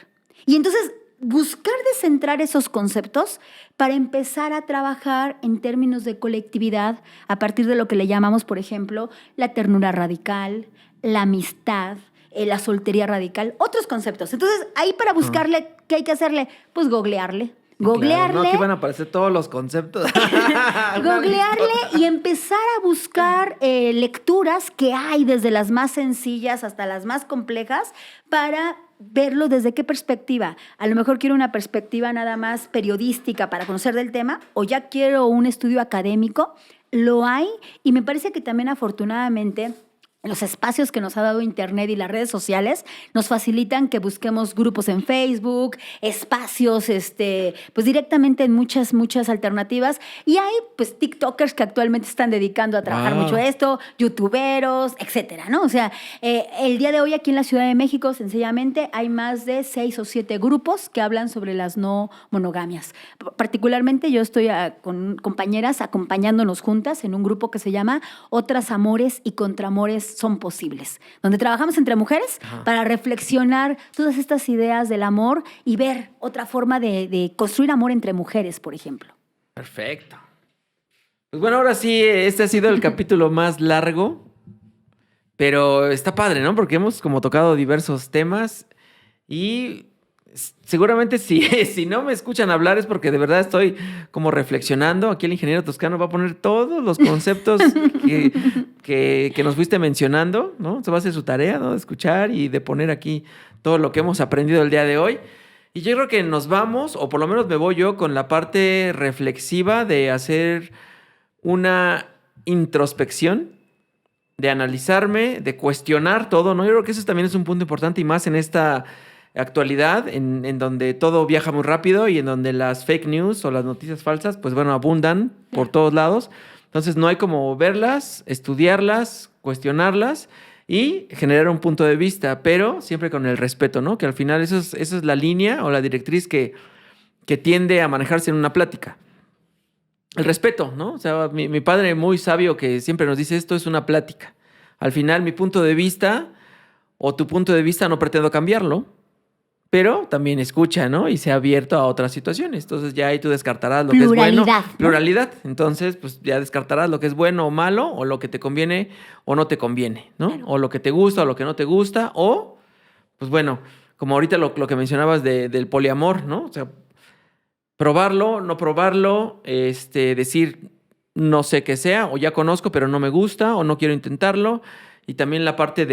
Y entonces, buscar descentrar esos conceptos para empezar a trabajar en términos de colectividad a partir de lo que le llamamos, por ejemplo, la ternura radical, la amistad, la soltería radical, otros conceptos. Entonces, ahí para buscarle, ¿qué hay que hacerle? Pues googlearle, Googlearle. Claro, ¿no? Aquí van a aparecer todos los conceptos. Googlearle y empezar a buscar lecturas que hay desde las más sencillas hasta las más complejas para verlo desde qué perspectiva. A lo mejor quiero una perspectiva nada más periodística para conocer del tema o ya quiero un estudio académico. Lo hay y me parece que también afortunadamente los espacios que nos ha dado Internet y las redes sociales nos facilitan que busquemos grupos en Facebook, espacios pues directamente en muchas alternativas. Y hay pues TikTokers que actualmente están dedicando a trabajar mucho esto, youtuberos, etcétera, ¿no? O sea, el día de hoy aquí en la Ciudad de México, sencillamente, hay más de 6 o 7 grupos que hablan sobre las no monogamias. Particularmente yo estoy con compañeras acompañándonos juntas en un grupo que se llama Otras Amores y Contramores son posibles, donde trabajamos entre mujeres para reflexionar todas estas ideas del amor y ver otra forma de construir amor entre mujeres, por ejemplo. Perfecto. Pues bueno, ahora sí, este ha sido el capítulo más largo, pero está padre, ¿no? Porque hemos como tocado diversos temas y seguramente si no me escuchan hablar es porque de verdad estoy como reflexionando. Aquí el ingeniero Toscano va a poner todos los conceptos que nos fuiste mencionando, ¿no? Se va a hacer su tarea, ¿no? De escuchar y de poner aquí todo lo que hemos aprendido el día de hoy. Y yo creo que nos vamos, o por lo menos me voy yo, con la parte reflexiva de hacer una introspección, de analizarme, de cuestionar todo, ¿no? Yo creo que eso también es un punto importante y más en esta actualidad, en donde todo viaja muy rápido y en donde las fake news o las noticias falsas, pues bueno, abundan por todos lados. Entonces no hay como verlas, estudiarlas, cuestionarlas y generar un punto de vista, pero siempre con el respeto, ¿no? Que al final esa es la línea o la directriz que tiende a manejarse en una plática. El respeto, ¿no? O sea, mi padre muy sabio que siempre nos dice esto es una plática. Al final mi punto de vista o tu punto de vista no pretendo cambiarlo, pero también escucha, ¿no? Y sea abierto a otras situaciones. Entonces ya ahí tú descartarás lo que es bueno. ¿No? Pluralidad. Entonces, pues ya descartarás lo que es bueno o malo, o lo que te conviene o no te conviene, ¿no? Claro. O lo que te gusta o lo que no te gusta, o, pues bueno, como ahorita lo que mencionabas del poliamor, ¿no? O sea, probarlo, no probarlo, decir no sé qué sea, o ya conozco, pero no me gusta, o no quiero intentarlo. Y también la parte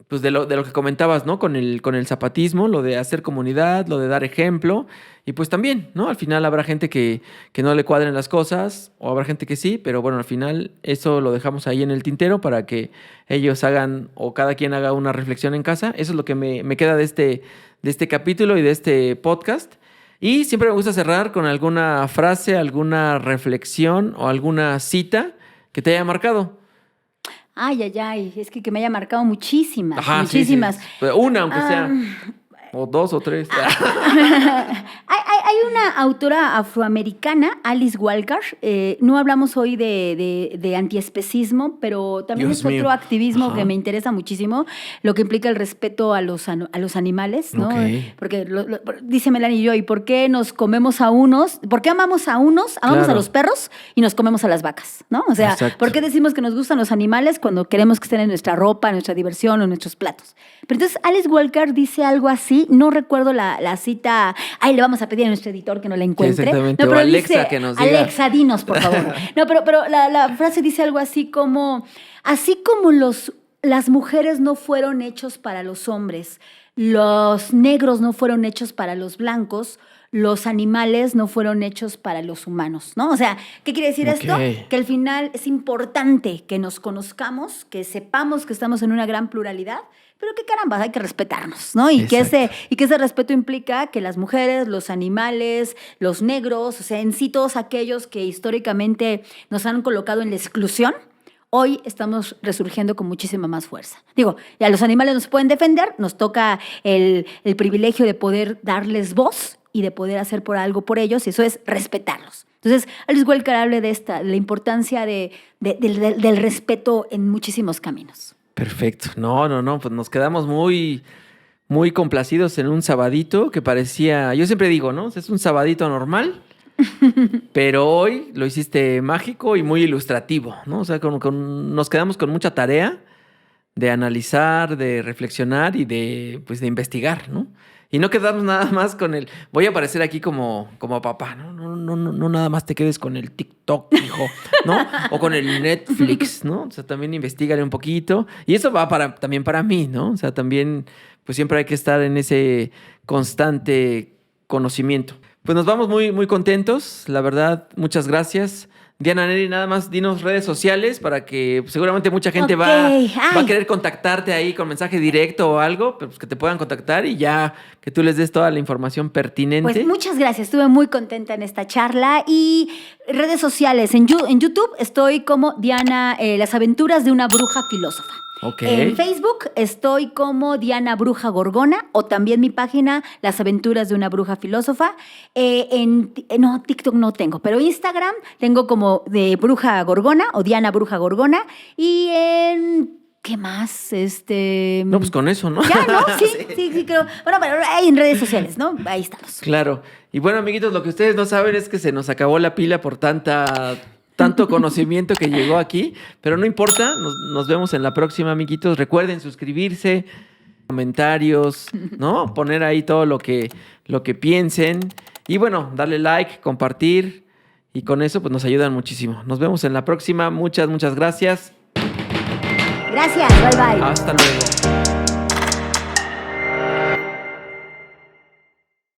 pues de lo que comentabas, ¿no? Con el zapatismo, lo de hacer comunidad, lo de dar ejemplo. Y pues también, ¿no? Al final habrá gente que no le cuadren las cosas, o habrá gente que sí, pero bueno, al final eso lo dejamos ahí en el tintero para que ellos hagan, o cada quien haga una reflexión en casa. Eso es lo que me queda de este capítulo y de este podcast. Y siempre me gusta cerrar con alguna frase, alguna reflexión o alguna cita que te haya marcado. Ay, es que me haya marcado muchísimas, Ajá, muchísimas. Sí. Una, aunque sea. O 2 o 3. Hay una autora afroamericana, Alice Walker. No hablamos hoy de antiespecismo, pero también Dios es otro mío. activismo Ajá. que me interesa muchísimo, lo que implica el respeto a los animales, ¿no? Okay. Porque dice Melanie Joy, ¿por qué nos comemos a unos? ¿Por qué amamos a unos? Amamos Claro. a los perros y nos comemos a las vacas, ¿no? O sea, Exacto. ¿por qué decimos que nos gustan los animales cuando queremos que estén en nuestra ropa, en nuestra diversión o en nuestros platos? Pero entonces Alice Walker dice algo así. No recuerdo la cita. Ahí le vamos a pedir a nuestro editor que no la encuentre. Sí, exactamente. No, pero o Alexa dice, que nos diga. Alexa, dinos, por favor. No, pero la frase dice algo así como las mujeres no fueron hechos para los hombres, los negros no fueron hechos para los blancos, los animales no fueron hechos para los humanos, ¿no? O sea, ¿qué quiere decir esto? Que al final es importante que nos conozcamos, que sepamos que estamos en una gran pluralidad, pero que caramba, hay que respetarnos, ¿no? Y que ese respeto implica que las mujeres, los animales, los negros, o sea, en sí todos aquellos que históricamente nos han colocado en la exclusión, hoy estamos resurgiendo con muchísima más fuerza. Digo, ya los animales nos pueden defender, nos toca el privilegio de poder darles voz y de poder hacer por ellos, y eso es respetarlos. Entonces, Alice Walker habla de la importancia del respeto en muchísimos caminos. Perfecto. No, pues nos quedamos muy, muy complacidos en un sabadito que parecía, yo siempre digo, ¿no? Es un sabadito normal, pero hoy lo hiciste mágico y muy ilustrativo, ¿no? O sea, nos quedamos con mucha tarea de analizar, de reflexionar y de investigar, ¿no? Y no quedarnos nada más con el, voy a aparecer aquí como papá, ¿no? No, nada más te quedes con el TikTok, hijo, ¿no? O con el Netflix, ¿no? O sea, también investígale un poquito. Y eso va también para mí, ¿no? O sea, también, pues siempre hay que estar en ese constante conocimiento. Pues nos vamos muy, muy contentos, la verdad, muchas gracias. Diana Neri, nada más dinos redes sociales para que seguramente mucha gente va a querer contactarte ahí con mensaje directo o algo, pero pues que te puedan contactar y ya que tú les des toda la información pertinente. Pues muchas gracias, estuve muy contenta en esta charla. Y redes sociales, en YouTube estoy como Diana, las aventuras de una bruja filósofa. Okay. En Facebook estoy como Diana Bruja Gorgona, o también mi página Las aventuras de una bruja filósofa. No, TikTok no tengo, pero Instagram tengo como de Bruja Gorgona o Diana Bruja Gorgona. Y ¿qué más? No, pues con eso, ¿no? Ya, ¿no? Sí, creo. Bueno, pero hay en redes sociales, ¿no? Ahí estamos. Claro. Y bueno, amiguitos, lo que ustedes no saben es que se nos acabó la pila por tanto conocimiento que llegó aquí, pero no importa, nos vemos en la próxima, amiguitos. Recuerden suscribirse, comentarios, ¿no? Poner ahí todo lo que piensen y bueno, darle like, compartir y con eso pues nos ayudan muchísimo. Nos vemos en la próxima. Muchas gracias. Gracias, bye. Hasta luego.